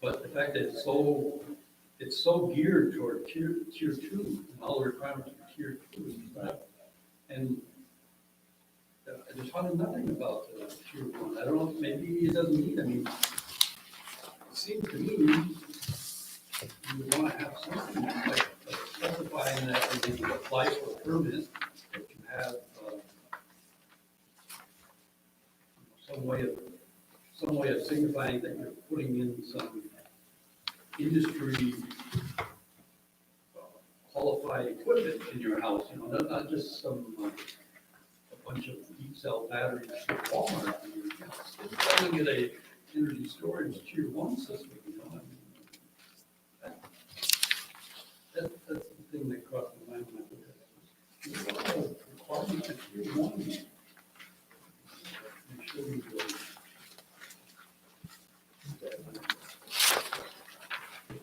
But the fact that it's so geared toward tier two, and all the requirements for tier two, right? And there's hardly nothing about tier one. I don't know, maybe it doesn't need, I mean, it seems to me you would want to have something like specifying that when you apply for a permit, that you have some way of signifying that you're putting in some industry qualified equipment in your house, you know, not just some, a bunch of deep cell batteries at Walmart. I mean, you know, it's trying to get a energy storage tier one system, you know, I mean, that's the thing that crossed my mind when I looked at it. Requirement for tier one. Make sure you go.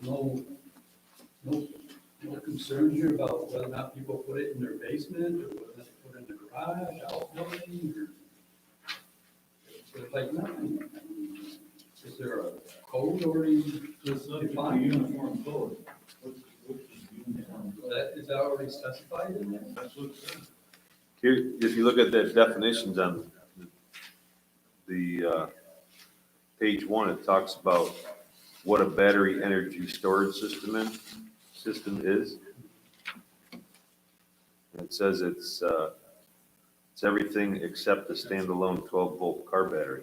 No concern here about whether or not people put it in their basement or whether they put it in the garage, outbuilding, or. It's like nothing. Is there a code already It's not a defined? uniform code. What's uniform code? Is that already specified in there? That's what it says. Here, if you look at the definitions on the page one, it talks about what a battery energy storage system is. It says it's everything except a standalone 12-volt car battery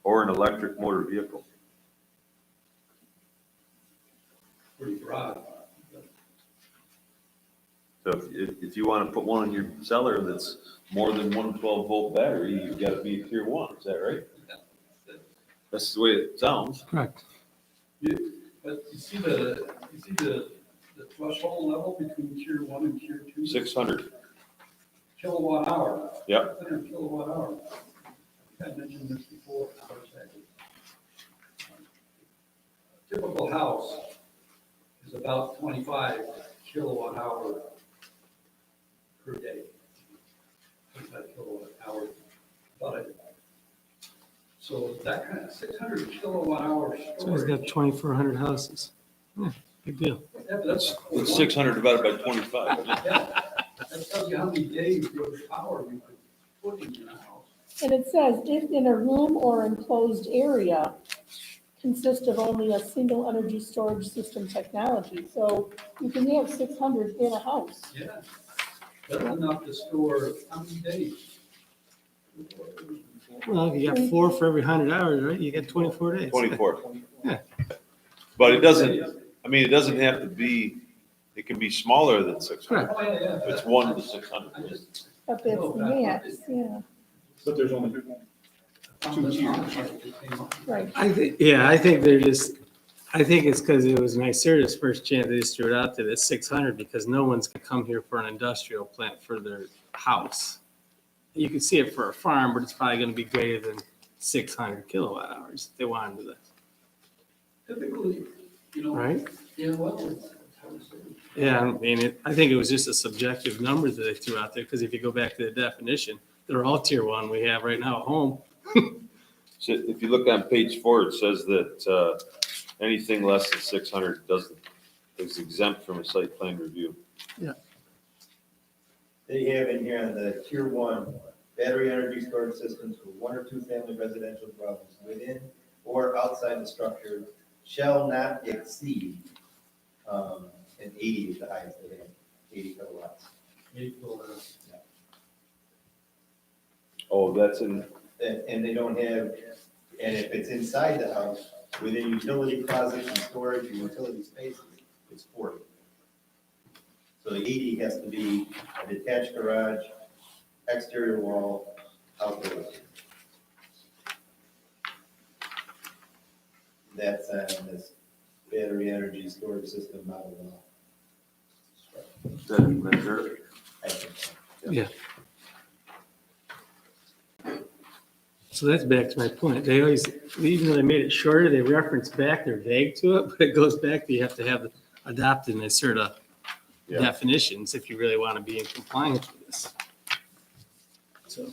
or an electric motor vehicle. Pretty broad. So if you want to put one in your cellar that's more than one 12-volt battery, you've got to be a tier one. Is that right? That's the way it sounds. correct. But you see the threshold level between tier one and tier two? 600. Kilowatt hour. Yep. 600 kilowatt hour. I think I mentioned this before. Typical house is about 25 kilowatt hour per day. 25 kilowatt hour, about it. So that kind of 600 kilowatt hour So he's storage. got 2,400 houses. Yeah, big deal. Yeah, but that's. It's 600 divided by 25. Isn't it? Yeah, that tells you how many days worth of power you could put in your house. And it says if in a room or enclosed area consists of only a single energy storage system technology. So you can have 600 in a house. Yeah, that's enough to store how many days? Well, if you got 4 for every 100 hours, right? You got 24 days. 24. Yeah. But it doesn't have to be, it can be smaller than 600. Oh, yeah, yeah. It's 1 to 600. I just. But that's the max, yeah, But there's only Two tiers. right. I think it's because it was NYSERDA's first chance they just threw it out there, that's 600, because no one's gonna come here for an industrial plant for their house. You can see it for a farm, but it's probably gonna be greater than 600 kilowatt hours if they wanted to, Typically, you know. right? Yeah, well, it's hard to say. Yeah, I mean, I think it was just a subjective number that they threw out there, because if you go back to the definition, they're all tier one we have right now at home. So if you look on page 4, it says that anything less than 600 is exempt from a site plan review. They have in here on the tier one, battery energy storage systems for 1 or 2 family residential dwellings within or outside the structure shall not exceed, and 80 is the highest they have, 80 kilowatts. Oh, that's in and they don't have, and if it's inside the house, within utility closets and storage and utility spaces, it's 40. So the 80 has to be a detached garage, exterior wall, outdoor. That's on this battery energy storage system model law. That's her. I think so. Yeah. So that's back to my point. They always, even though they made it shorter, they reference back, they're vague to it, but it goes back to you have to have adopted a sort of Yeah. definitions if you really want to be in compliance with this. So,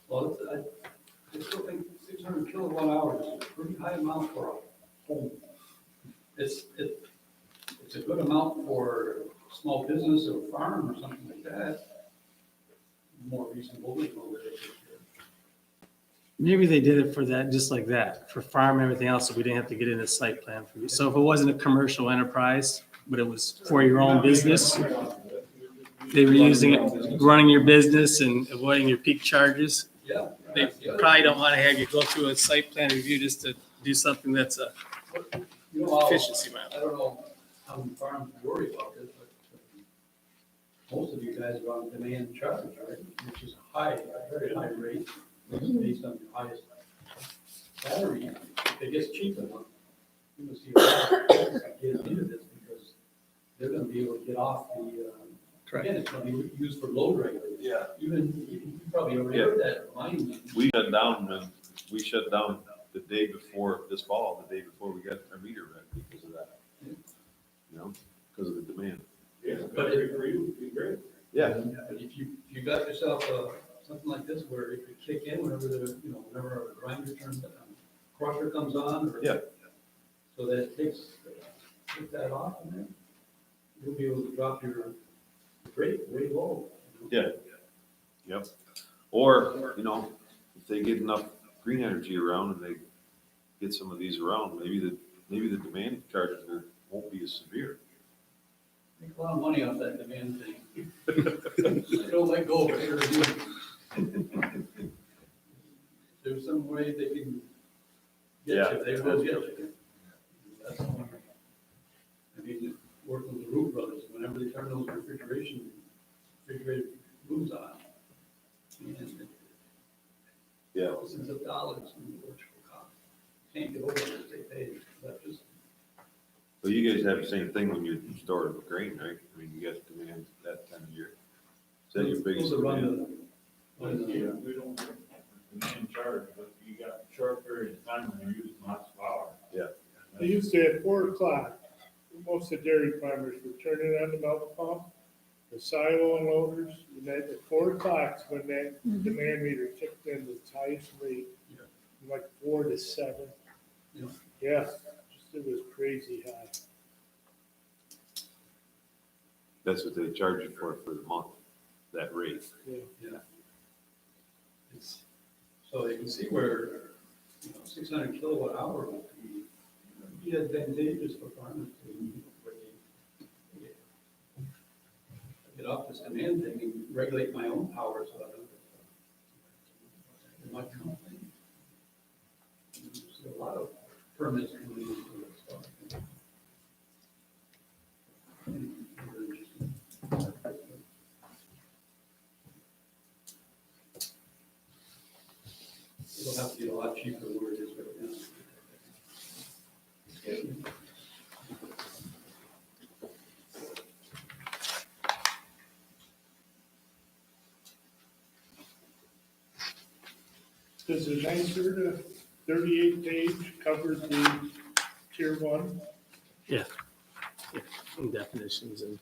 Well, I still think 600 kilowatt hours is a pretty high amount for a home. It's a good amount for a small business or a farm or something like that. More reasonable than what they take care of. maybe they did it for that, just like that, for farm and everything else, so we didn't have to get in a site plan for you. So if it wasn't a commercial enterprise, but it was for your own business, they were using it, running your business and avoiding your peak charges. Yeah. They probably don't want to have you go through a site plan review just to do something that's a You know, efficiency I matter. don't know how many farms worry about this, but most of you guys are on demand charge, right? Which is a very high rate, based on the highest battery. If it gets cheap enough, you will see a lot of people get into this because they're gonna be able to get off the, again, it's gonna be used for load regulation. Yeah. Even, you probably already heard that, mine. We shut down the day before this fall, the day before we got our meter read because of that. You know, because of the demand. Yeah, But it- for you, would be great. Yeah. But if you got yourself, something like this where it could kick in whenever whenever a grinder turns, crusher comes on, or. Yeah. So that it takes that off, and then you'll be able to drop your rate way low. Yeah. Yep. Or, if they get enough green energy around and they get some of these around, maybe the demand charges won't be as severe. Make a lot of money off that demand thing. They don't let go of it. There's some way they can get you, they will get you. That's one. I mean, working with the Root Brothers, whenever they turn those refrigerated rooms on, and Yeah. thousands of dollars in electrical cost. Can't get over it, they pay electricity. Well, you guys have the same thing when you store grain, right? I mean, you guys demand that time of year. Is that your biggest Those are run demand? Yeah, we don't have demand charge, but you got a short period of time when you're using lots of power. Yeah. They used to at 4 o'clock, most of the dairy farmers would turn it on the milk pump, the silo unloaders, and then at 4 o'clock is when that demand meter kicked in the highest rate, like 4 to 7. Yeah. Yeah, it was crazy high. That's what they charge you for the month, that rate. Yeah. So you can see where, 600 kilowatt hour would be advantageous for farmers to get off this demand thing and regulate my own power so I don't. My company. There's a lot of permits coming into this stuff. It'll have to be a lot cheaper where it is right now. Does the 38 page cover the tier 1? And definitions and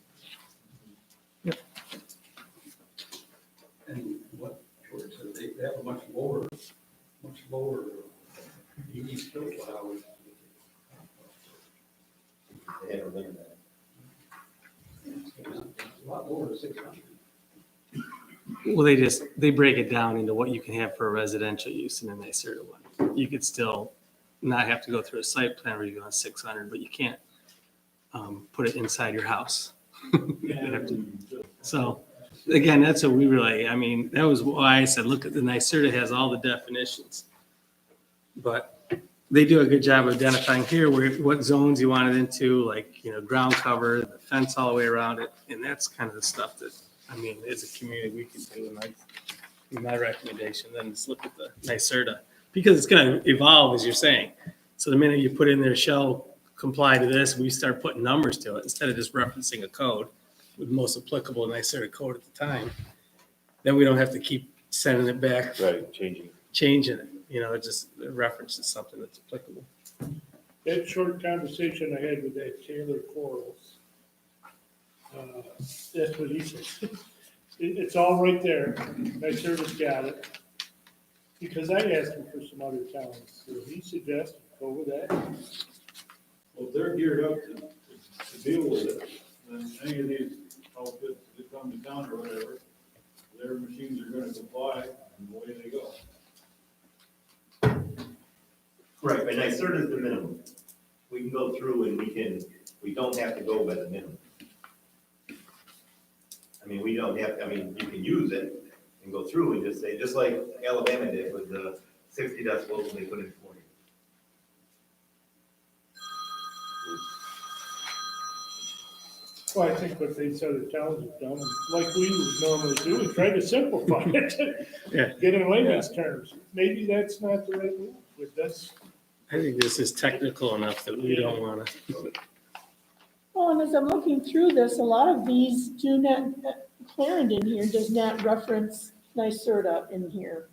And what George said, they have a much lower EV kilowatt hours. They had a limit on it. A lot lower than 600. well, they break it down into what you can have for a residential use and then they sort of one. You could still not have to go through a site plan review on 600, but you can't put it inside your house. You have to- So again, that's what we really, I mean, that was why I said, look at the NYSERDA has all the definitions. But they do a good job of identifying here what zones you want it into, like, ground cover, the fence all the way around it. And that's kind of the stuff that, I mean, as a community, we can do. And my recommendation, then just look at the NYSERDA, because it's going to evolve, as you're saying. So the minute you put in there shall comply to this, we start putting numbers to it instead of just referencing a code with the most applicable NYSERDA code at the time. Then we don't have to keep sending it back, Right, changing it. It just references something that's applicable. That short conversation I had with that Taylor Quarles, that's what he said. It's all right there. NYSERDA's got it. Because I asked him for some other towns, so he suggested go with that. Well, if they're geared up to deal with it, then any of these outfits that come to town or whatever, their machines are gonna comply, and away they go. Right, but NYSERDA is the minimum. We can go through and we don't have to go by the minimum. I mean, we don't have, you can use it and go through and just say, just like Alabama did with the 60 decibels when they put in 40. Well, I think what these other towns have done, like we would normally do, we try to simplify it. Yeah. Get in layman's terms. Maybe that's not the right move with this. I think this is technical enough that we don't want to. Well, and as I'm looking through this, a lot of these do not, Clarendon here does not reference NYSERDA in here.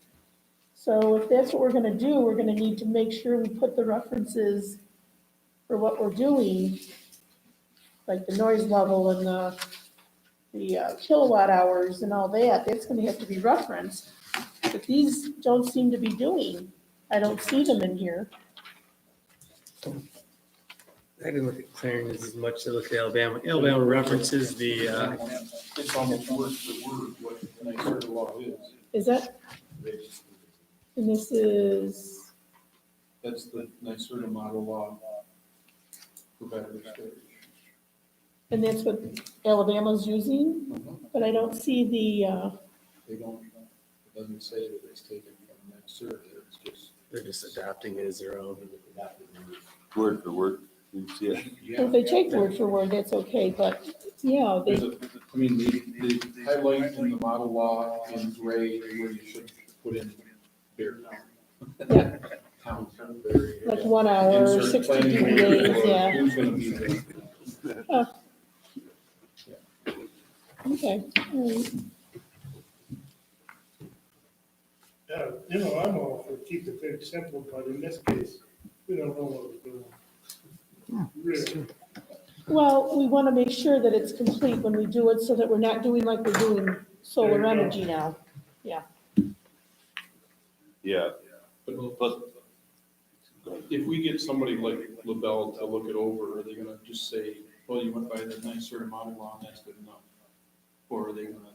So if that's what we're gonna do, we're gonna need to make sure we put the references for what we're doing, like the noise level and the kilowatt hours and all that, that's gonna have to be referenced. But these don't seem to be doing, I don't see them in here. I didn't look at Clarendon as much as I looked at Alabama. Alabama references the, It's almost word for word what the NYSERDA law is. Is that, and this is, That's the NYSERDA model law for battery storage. and that's what Alabama's using, but I don't see the, They don't, it doesn't say that it's taken from NYSERDA, it's just. they're just adopting it as their own. word for word, you see it. if they take word for word, that's okay, but, yeah, There's they, I mean, the highlight in the model law in gray where you should put in bear yeah, town. Very, like 1 hour, insert 62 planning board days, or yeah, who's gonna be there. okay, all right. I'm all for keeping things simple, but in this case, we don't know what we're doing. Really. Well, we want to make sure that it's complete when we do it, so that we're not doing like we're doing solar There you go. energy now. Yeah, But but, if we get somebody like LaBelle to look it over, are they gonna just say, well, you went by the NYSERDA model law and that's good enough? Or are they gonna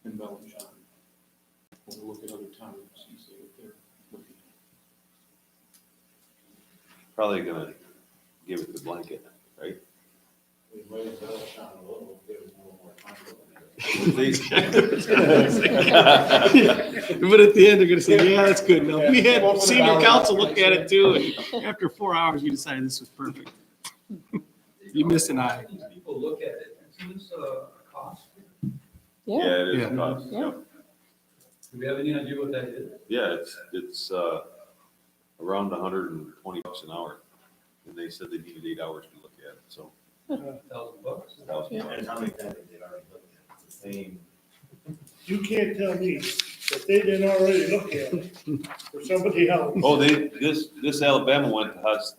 embellish on it? Or look at other towns and see what they're looking at? probably gonna give it the blanket, right? We might have done it down a little, give it a little more time. But at the end, they're gonna say, yeah, that's good enough. We had senior council look at it too, and after 4 hours, we decided this was perfect. You missed an eye. These people look at it, isn't this a cost? Yeah, Yeah, it is Yeah. a cost, Yeah. yeah. Do we have any idea what that is? Yeah, it's around $120 an hour. And they said they needed 8 hours to look at it, so. $1,000? And how many times have they already looked at it? It's the same. You can't tell me that they didn't already look at it for somebody else. Oh, this Alabama went to Hudson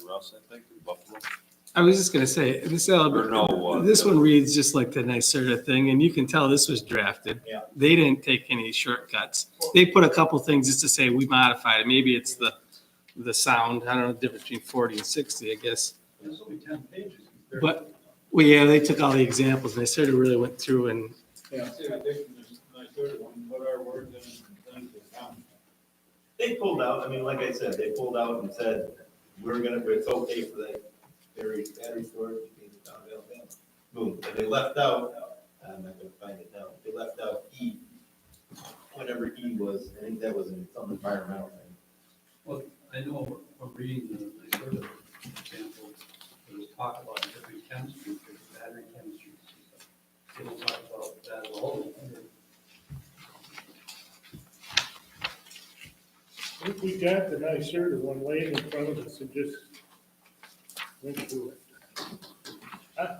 Russ, I think, in Buffalo. I was just gonna say, this Or no, this one reads just like the NYSERDA thing, and you can tell this was drafted. Yeah. They didn't take any shortcuts. They put a couple things just to say, we modified it. Maybe it's the sound, I don't know, the difference between 40 and 60, I guess. It's only 10 pages. But, well, yeah, they took all the examples, and they sort of really went through and, Yeah, see, I think this NYSERDA one, put our words in and send it to town. They pulled out, like I said, they pulled out and said, it's okay for that battery storage in the town of Alabama. boom, and they left out, I'm not gonna find it now, they left out E. Whatever E was, I think that was in some environmental thing. Well, I know from reading the sort of example, there was talk about different chemistries, different battery chemistries. They don't talk about that at all. I think we got the NYSERDA one laying in front of us and just went through it. I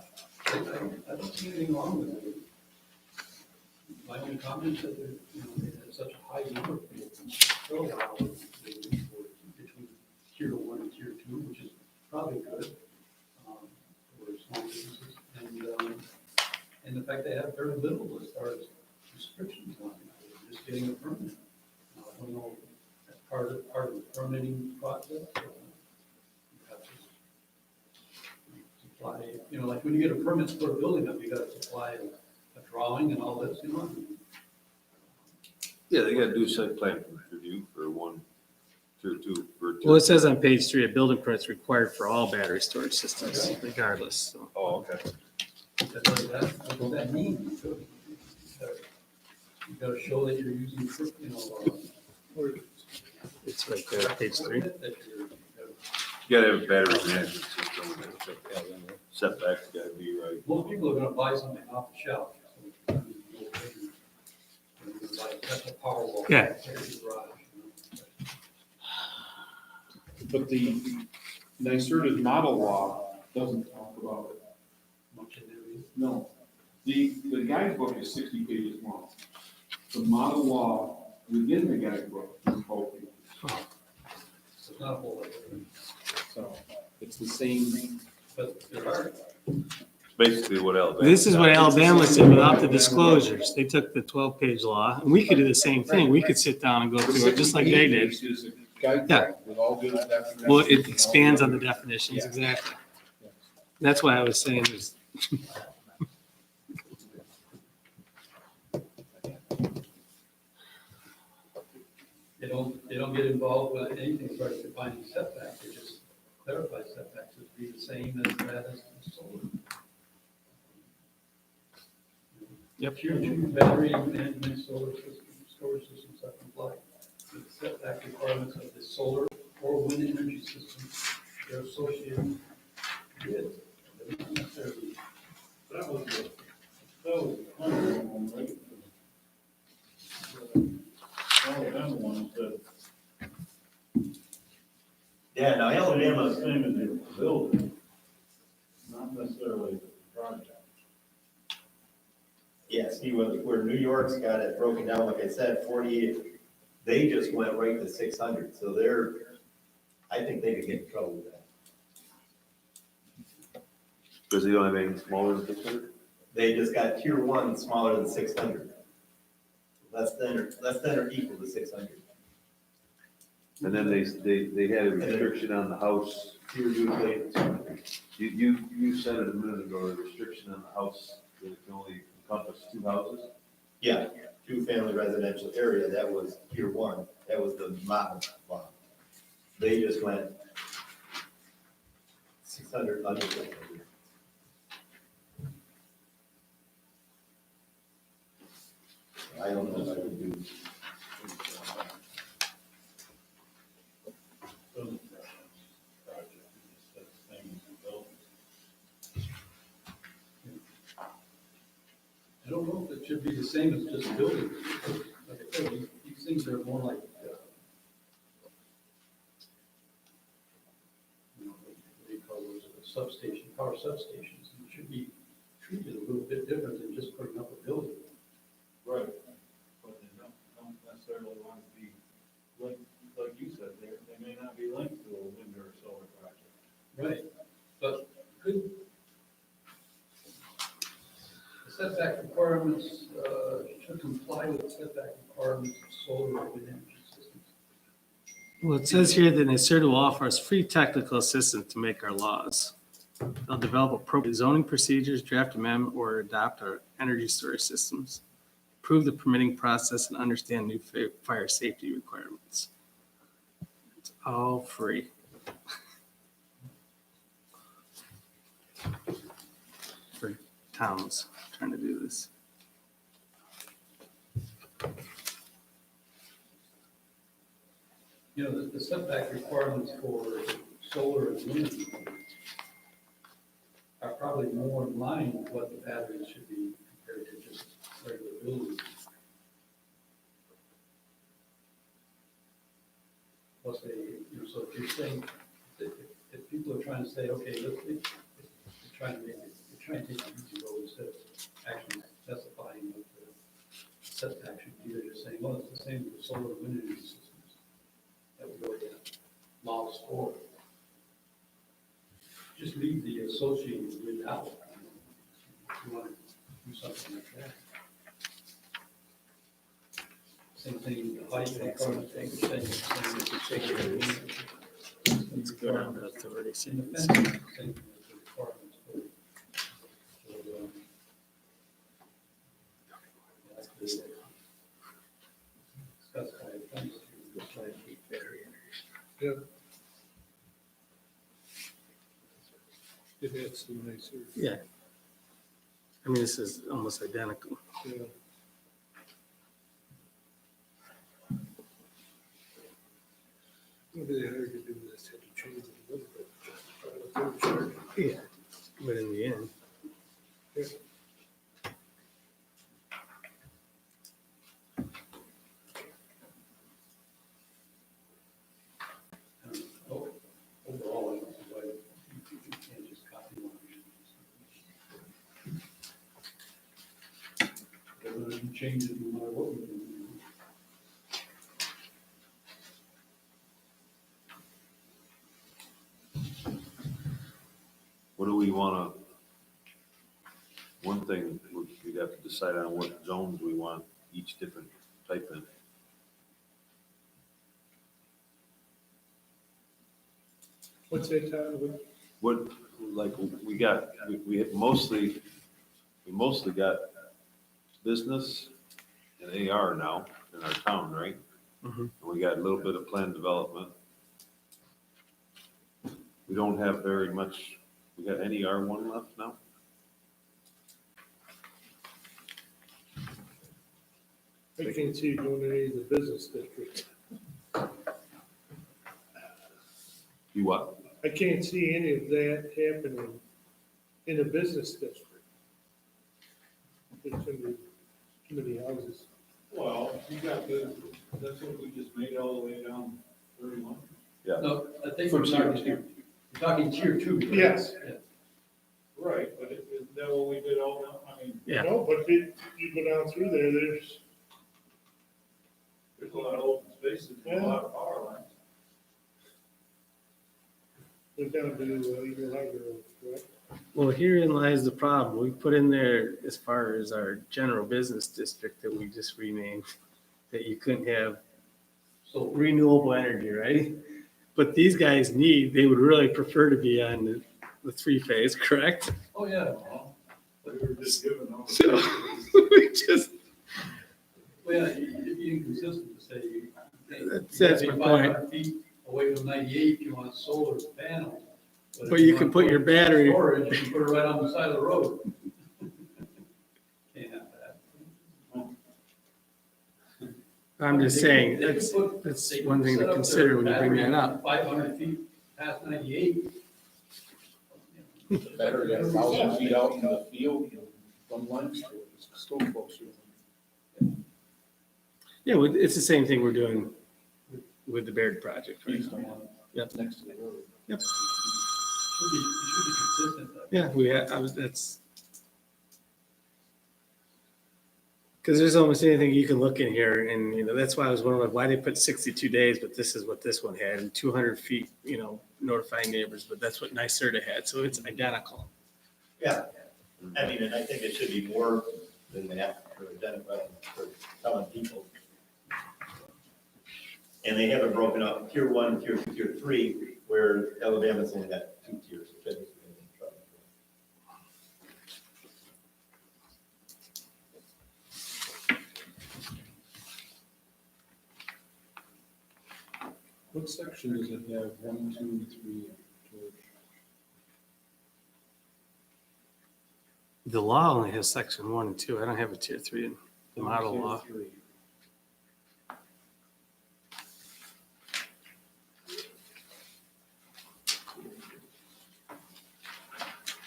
don't see anything wrong with it. My only comment is that, they had such a high number of people. So, they use for between tier 1 and tier 2, which is probably good, for small businesses. And the fact they have very little as far as restrictions on it, just getting a permit. Now, I don't know, that's part of the permitting process. You have to supply, like when you get a permit for a building up, you gotta supply a drawing and all this, Yeah, they gotta do a site plan review for one, tier 2, for tier. Well, it says on page 3, a building permit's required for all battery storage systems regardless, so. Oh, okay. That's what that means. You gotta show that you're using, It's right there, page 3. that you're, You gotta have a battery management system. Setbacks gotta be right. most people are gonna buy something off the shelf. So you're gonna buy a Tesla Powerwall. Yeah. for your garage, But the NYSERDA's model law doesn't talk about it. Much in there is. No. The guidebook is 60 pages long. The model law within the guidebook is 12 pages. So it's not a whole lot different. So it's the same. But there are, Basically what else? This is what Alabama said without the disclosures. They took the 12-page law, and we could do the same thing. We could sit down and go through it just like they did. Is a guidebook with all the definitions. Well, it expands on the definitions, exactly. That's why I was saying is, they don't get involved with anything as far as defining setbacks, they just clarify setbacks as be the same as that as the solar. Yep. Tier 2 battery management solar system, storage systems that comply with the setback requirements of the solar or wind energy system they're associated with. They're not necessarily- That was the one, right? Alabama one said. Yeah, now Alabama, The same as your building, not necessarily the project. yeah, see, where New York's got it broken down, like I said, 48, they just went right to 600, so I think they could get in trouble with that. Because they don't have anything smaller than 600? They just got tier 1 smaller than 600. Less than or equal to 600. And then they had a restriction on the house. Tier 2, they- You said it a minute ago, a restriction on the house that it can only encompass 2 houses? yeah, 2-family residential area, that was tier 1, that was the model law. They just went 600 under 600. I don't know if I would do. Building project, it's the same as the building. I don't know if it should be the same as just buildings. Like I said, these things are more like, what do you call those, substation, power substations. It should be treated a little bit different than just putting up a building. Right. But they don't necessarily want to be linked, like you said, they may not be linked to a wind or a solar project. Right, but could, the setback requirements, should comply with setback requirements of solar and wind energy systems. well, it says here that NYSERDA will offer us free technical assistance to make our laws. They'll develop appropriate zoning procedures, draft amendment, or adopt our energy storage systems, improve the permitting process, and understand new fire safety requirements. It's all free. Free. towns trying to do this. You know, the setback requirements for solar and wind are probably more in line with what the batteries should be compared to just regular buildings. Plus they, you know, so if you're saying, if people are trying to say, okay, they're trying to take an easy road instead of actually specifying what the setback should be, they're just saying, well, it's the same with the solar and wind energy systems that we already have laws for. Just leave the associated with out. If you want to do something like that. Same thing with the height requirement, same thing. Let's go down to authority. In the fence, same thing with the requirements for, specified fence. Yep. It had some nicer, Yeah. I mean, this is almost identical. yeah. It'd be hard to do this, had to change it a little bit. Yeah. But in the end, Overall, I don't see why you can't just copy one. Whether you change it, no matter what we do. What do we wanna, one thing, we'd have to decide on what zones we want each different type in. What's that, Todd? What, like, we mostly got business and AR now in our town, right? Mhm. And we got a little bit of planned development. We don't have very much, we got any R1 left now? I can't see you doing any of the business districts. You what? I can't see any of that happening in a business district. There's too many houses. Well, you got the, that's what we just made all the way down 31. No, I think From we're tier talking, you're talking tier two. right? Yes. Yeah. Right, but isn't that what we did all now? I mean, yeah. No, but you go down through there, there's, there's a lot of open spaces and a lot of power lines. they're down to Eagle Harbor, right? Well, herein lies the problem. We put in there as far as our general business district that we just renamed, that you couldn't have So renewable energy, right? But these guys they would really prefer to be on the three-phase, correct? oh, yeah. Well, we were just giving them. So we just, Well, yeah, it'd be inconsistent to say you. That's my point. 500 feet away from 98, you want solar panels. But if you can want put your battery- Storage, you can put it right on the side of the road. Can't have that. I'm just saying, They could that's put- that's they could one thing set to up consider their when you bring battery that up. 500 feet past 98. The battery got 1,000 feet out in the field, from lines to it, it's still closer. Yeah, it's the same thing we're doing with the Baird project, right? East of one, Yep. next to the road. Yep. It should be consistent. though. Yeah, that's. Because there's almost anything you can look in here, and, you know, that's why I was wondering why they put 62 days, but this is what this one had, and 200 feet, you know, notifying neighbors, but that's what NYSERDA had, so it's identical. Yeah, I mean, and I think it should be more than that for identifying, for telling people. And they have it broken up, tier one, tier two, tier three, where Alabama's only got 2 tiers. which I think is gonna be trouble. What section does it have, 1, 2, and 3, George? The law only has section 1 and 2. I don't have a tier 3 in the model Tier law. 3.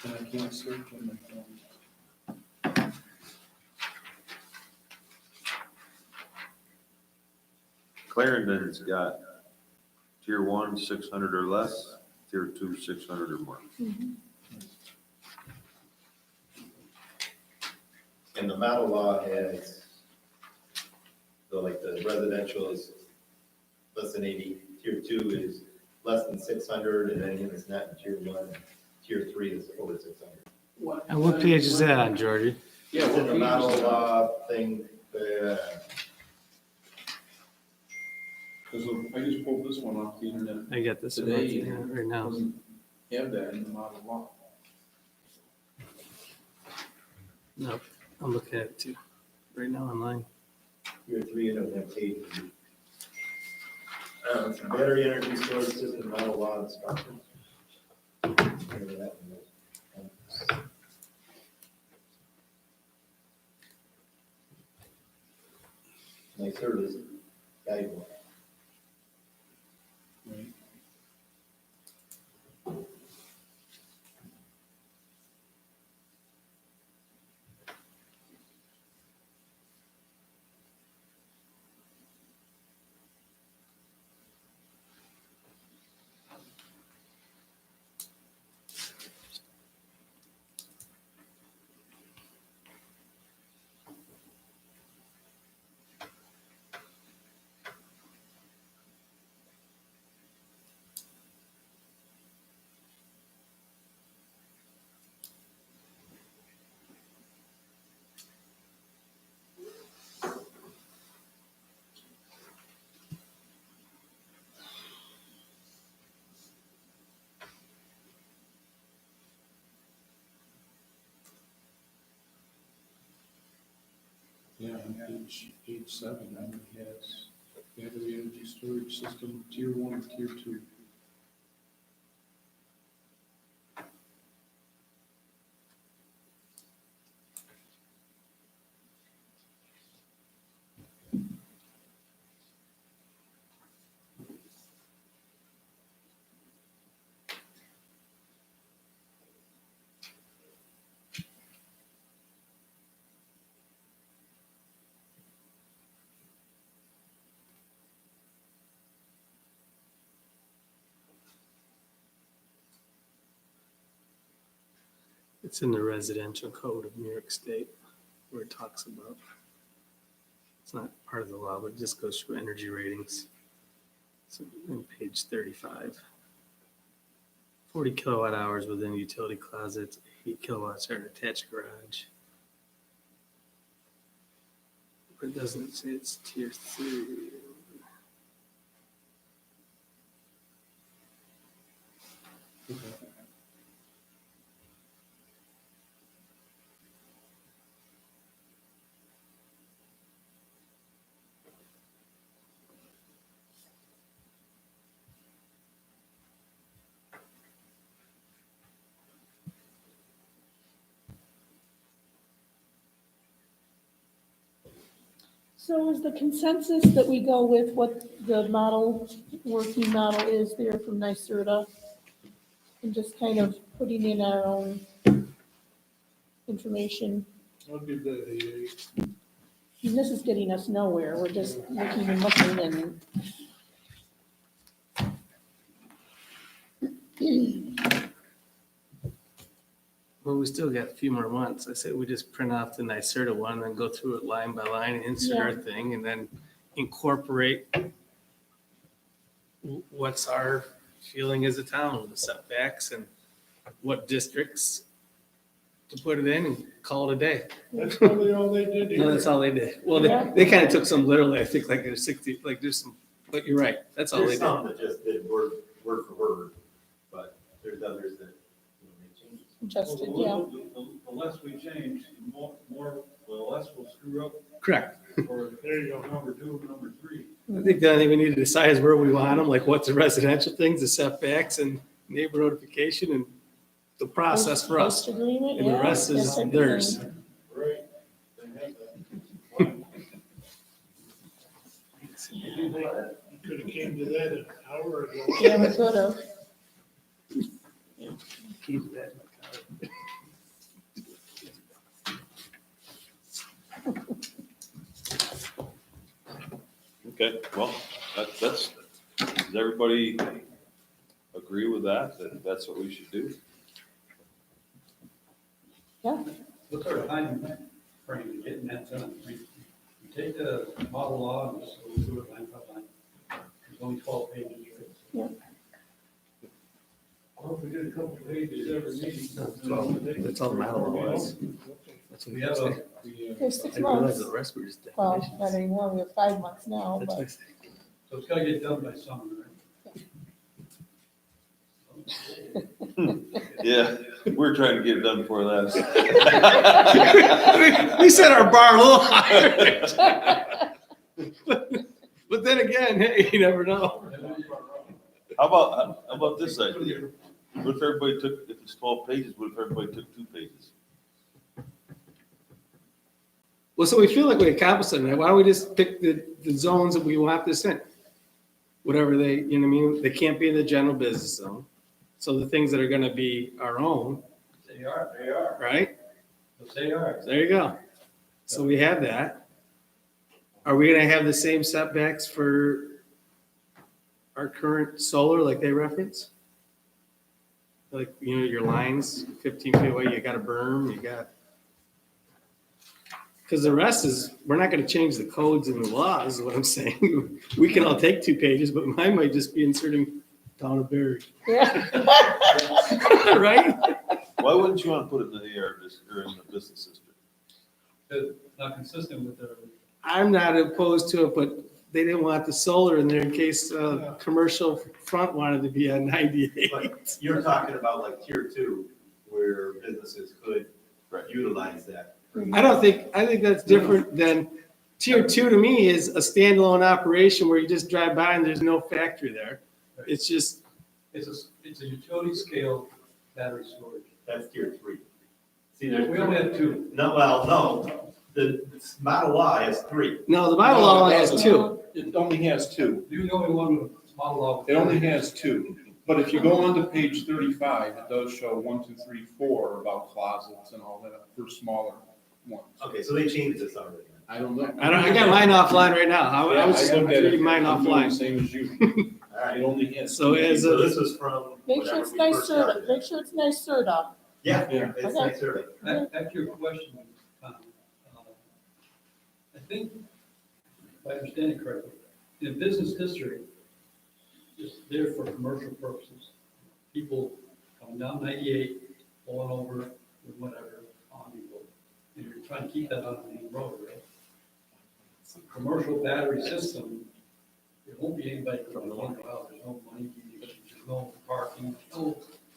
And I can't search on my phone. Clarendon's got tier 1, 600 or less, tier 2, 600 or more. And the model law has, so like the residential is less than 80, tier 2 is less than 600, and anything that's not in tier 1, tier 3 is over 600. And what page is that on, Georgie? Yeah, It's in what the page model is that? law thing, Because I just pulled this one off the internet. I got this one Today, right now. doesn't have that in the model law. Nope, I'm looking at it too, right now online. tier 3 doesn't have page. It's battery energy storage system, model law instructions. Remember that one? My service guide. Right. Yeah, on page 7, it has battery energy storage system, tier 1, tier 2. It's in the residential code of New York State where it talks about. It's not part of the law, but it just goes through energy ratings. So on page 35. 40 kilowatt hours within utility closets, 8 kilowatts are in attached garage. But it doesn't say it's tier 3. So is the consensus that we go with what the model, working model is there from NYSERDA? And just kind of putting in our own information? I'll give that a 8. And this is getting us nowhere, we're just looking and looking and. Well, we still got a few more months. I say we just print off the NYSERDA one and go through it line by line and insert our thing and then incorporate what's our feeling as a town, the setbacks and what districts to put it in and call it a day. That's probably all they did No, here. that's all they did. Well, Yeah. they kind of took some literally, I think like there's 60, like there's some, but you're right. That's all they There's did. some that just did word for word, but there's others that, make changes. Adjusted, Well, yeah. The less we change, the less we'll screw up Correct. for There you go. number 2 and number 3. I think the only thing we need to decide is where we want them, like what's the residential things, the setbacks and neighbor notification and the process for us. Host agreement, And the yeah, rest that is type of theirs. thing. Right. They have that. You could have came to that an hour ago. Yeah, we could have. Keep that in my car. Okay, well, that's, does everybody agree with that, that that's what we should do? What's our time frame in getting that done? We take the model law and just go through it line by line. There's only 12 pages, right? Well, if we did a couple pages every meeting. That's all the model law is. That's what We we have say. a, There's 6 I realize months. the rest were just Well, definitions. not anymore, we have 5 months now, That's what I but say. so it's gotta get done by summer, right? Yeah, we're trying to get it done before that. We set our bar a little higher. But then again, hey, you never know. How about this idea? What if everybody took, if it's 12 pages, what if everybody took 2 pages? Well, so we feel like we accomplished something. Why don't we just pick the zones that we want this in? Whatever they, you know what I mean? They can't be in the general business zone. So the things that are gonna be our own, They are, right? they are. There you go. So we have that. Are we gonna have the same setbacks for our current solar like they reference? Like, you know, your lines 15 feet away, you got a berm, you got. Because the rest is, we're not gonna change the codes and the laws, is what I'm saying. We can all take 2 pages, but mine might just be inserting town of Berry, yeah. right? Why wouldn't you want to put it in the AR or in the business district? It's not consistent with the, I'm not opposed to it, but they didn't want the solar in there in case commercial front wanted to be on 98. But you're talking about like tier 2, where businesses could utilize that. I think that's different than, tier 2 to me is a standalone operation where you just drive by and there's no factory there. It's just, it's a utility scale battery storage. That's tier 3. See, We only have 2. no, the Model Y has 3. no, the Bible law only has 2. It only has 2. You're the only one with model law. It only has 2. But if you go on to page 35, it does show 1, 2, 3, 4 about closets and all that for smaller ones. Okay, so they changed this already. I don't know. I got mine offline right now. I was I looked at it. reading mine I'm doing the offline. same as you. All right. It only has. So 2 as So a, this was from Make sure whenever it's we nice first Serta, started. make sure it's nice Serta. Yeah, Yeah. it's Okay. nice survey. Back to your question, Tom. I think, if I understand it correctly, in a business district, it's there for commercial purposes. People coming down 98, pulling over with whatever on people, and you're trying to keep that on the main road, right? A commercial battery system, there won't be anybody going to go out, there's no money, there's no parking,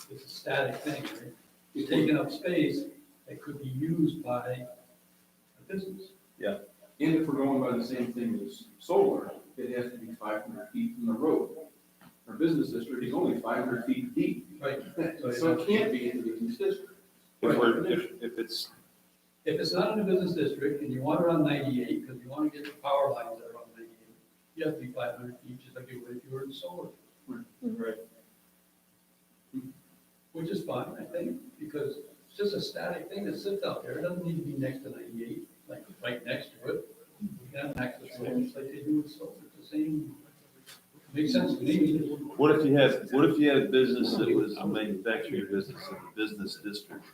it's a static thing, right? You're taking up space that could be used by a business. And if we're going by the same thing as solar, it has to be 500 feet from the road. Our business district is only 500 feet deep. Right. So it can't be in the business district. If it's, If it's not in a business district and you want it on 98, because you want to get the power lines that are on 98, you have to be 500 feet, just like you would if you were in solar. right, Which is fine, I think, because it's just a static thing that sits out there. It doesn't need to be next to 98, like right next to it. You can have access to it, just like they do with solar. It's the same, makes sense to me. what if you had a business that was a manufacturing business in the business district,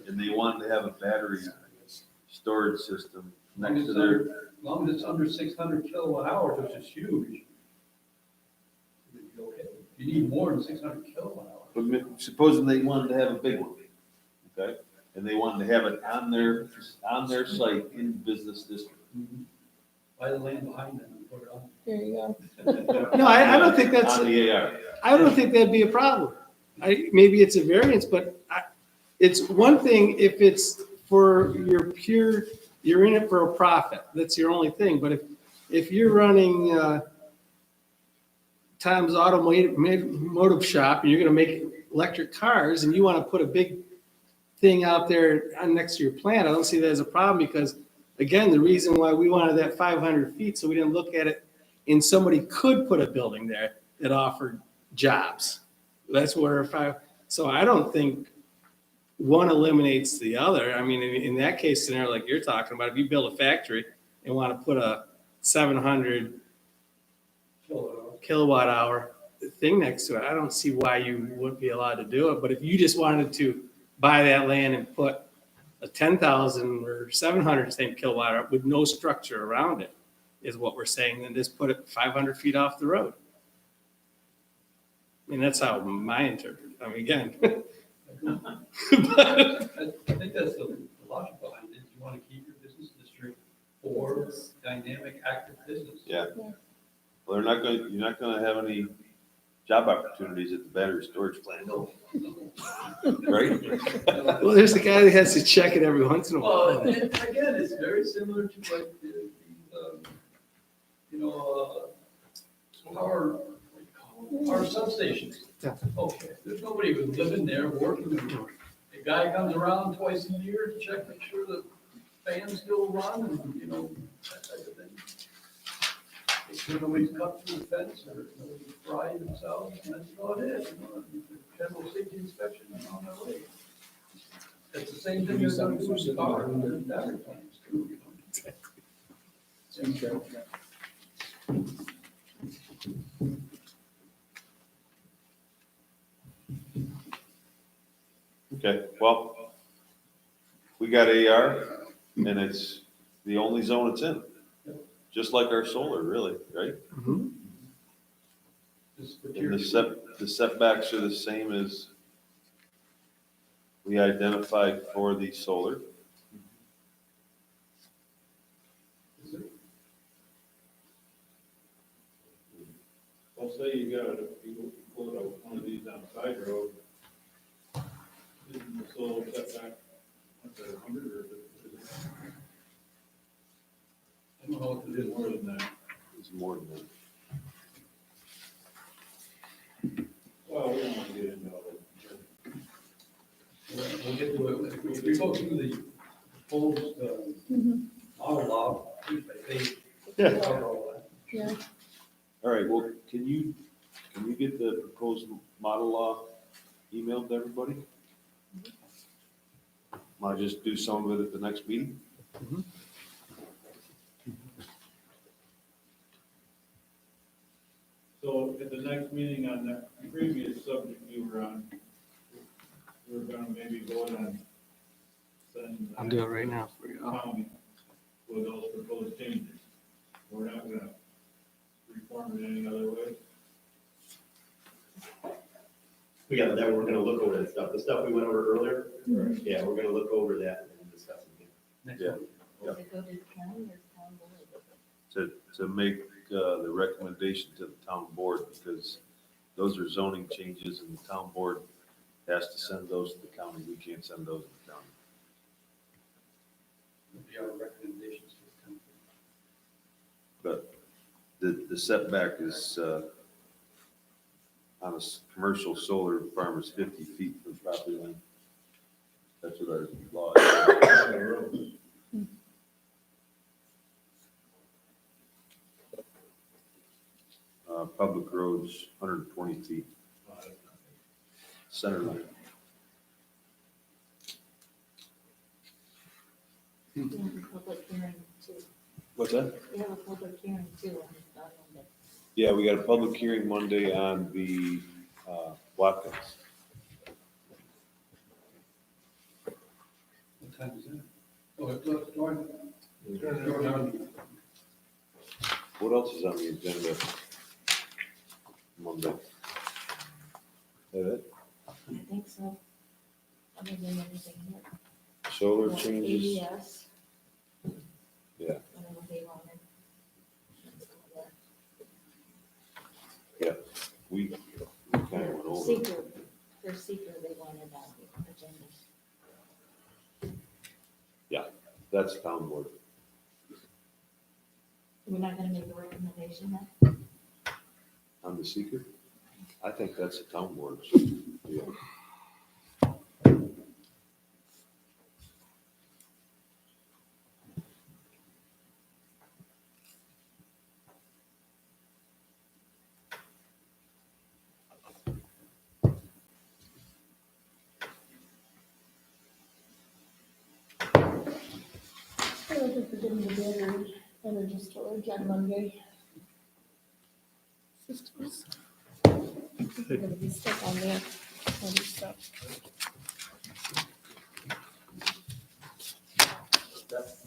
and they wanted to have a battery storage system next to their, As long as it's under 600 kilowatt hours, which is huge. it'd be okay. You need more than 600 kilowatt hours. but supposing they wanted to have a big one, okay? And they wanted to have it on their site in the business district. Buy the land behind them and put it on. There you go. no, I don't think that's, On the AR. I don't think that'd be a problem. Maybe it's a variance, but it's one thing if it's for your pure, you're in it for a profit. That's your only thing. But if you're running Tom's Automotive Shop and you're gonna make electric cars and you want to put a big thing out there next to your plant, I don't see that as a problem because, again, the reason why we wanted that 500 feet, so we didn't look at it, and somebody could put a building there that offered jobs. That's where so I don't think one eliminates the other. I mean, in that case scenario, like you're talking about, if you build a factory and want to put a 700 kilowatt hour thing next to it, I don't see why you wouldn't be allowed to do it. But if you just wanted to buy that land and put a 10,000 or 700 same kilowatt hour with no structure around it, is what we're saying, then just put it 500 feet off the road. I mean, that's how my interpret. I mean, again. I think that's the logic behind it. You want to keep your business district for dynamic, active business. Yeah. Well, you're not gonna have any job opportunities at the battery storage plant, right? Well, there's the guy that has to check it every once in a Well, while. and again, it's very similar to like our substations. Yeah. Okay, there's nobody who's living there, working there. A guy comes around twice a year to check, make sure the fans still run and, that type of thing. Make sure nobody's cut through the fence or nobody's fried themselves, and that's about it, General safety inspection and on their way. It's the same thing as on the car, and battery plants too, Same trail. Okay, well, we got AR and it's the only zone it's in. Just like our solar, really, right? Mhm. Just for And tier- the setbacks are the same as we identified for the solar. Well, say you put one of these on a side road, isn't the solar setback, what's that, 100 or is it? I don't know if it is more than that. It's more than that. Well, we don't want to get into all that. We'll get to it. If we go through the proposed, model law, I think. Yeah. cover all that. Yeah, All right, well, can you get the proposed model law emailed to everybody? I'll just do some of it at the next meeting. So at the next meeting on that previous subject you were on, we're gonna maybe vote on sending. I'll do it right now for you. County with those proposed changes. We're not gonna reform it any other way. Yeah, that we're gonna look over that stuff, the stuff we went over earlier. Mhm. Yeah, we're gonna look over that and discuss it again. Next Yeah. one. Yeah. Does it go to the county or town board? To make the recommendation to the town board, because those are zoning changes and the town board has to send those to the county. We can't send those to the county. Would be our recommendations to the county. But the setback is, on a commercial solar farm is 50 feet from property line. That's what our law is. Public roads, 120 feet, center line. We have a public hearing too. What's that? We have a public hearing too on Monday. Yeah, we got a public hearing Monday on the Watkins. What time is that? Oh, it's Jordan. What else is on the agenda Monday? That it? I think so. Other than everything here. Solar changes? AES. Yeah. Whatever they wanted. We kind of went over. Seeker, for seeker, they wanted on the agenda. That's town board. We're not gonna make a recommendation then? On the seeker? I think that's the town board. I don't think we're getting the battery energy storage on Monday. Systems. I think we're gonna be stuck on that other stuff.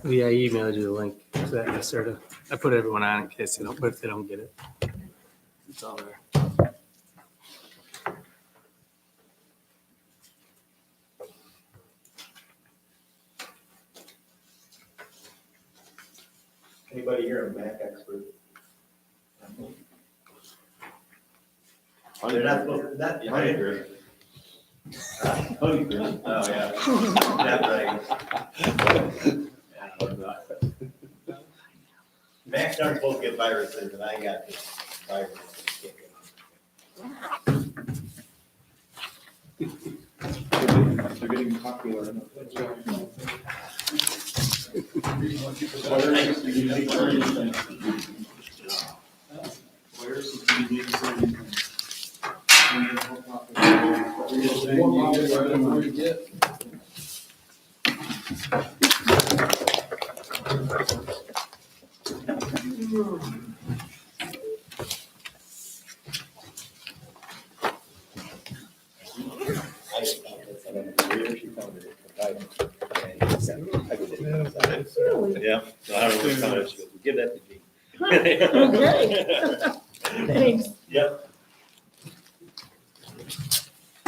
Yeah, I emailed you the link to that yesterday. I put everyone on in case they don't, but if they don't get it. It's all there. Anybody here a Mac expert? They're not supposed to, that, Honeycrisp. Honeycrisp. Oh, yeah. That's right. Macs aren't supposed to get viruses, and I got this virus. They're getting popular enough. Really? Yeah, so I don't know what kind of, give that to Gene. Okay. Thanks. Yep. I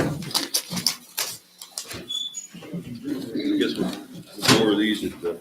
guess we'll go over these at the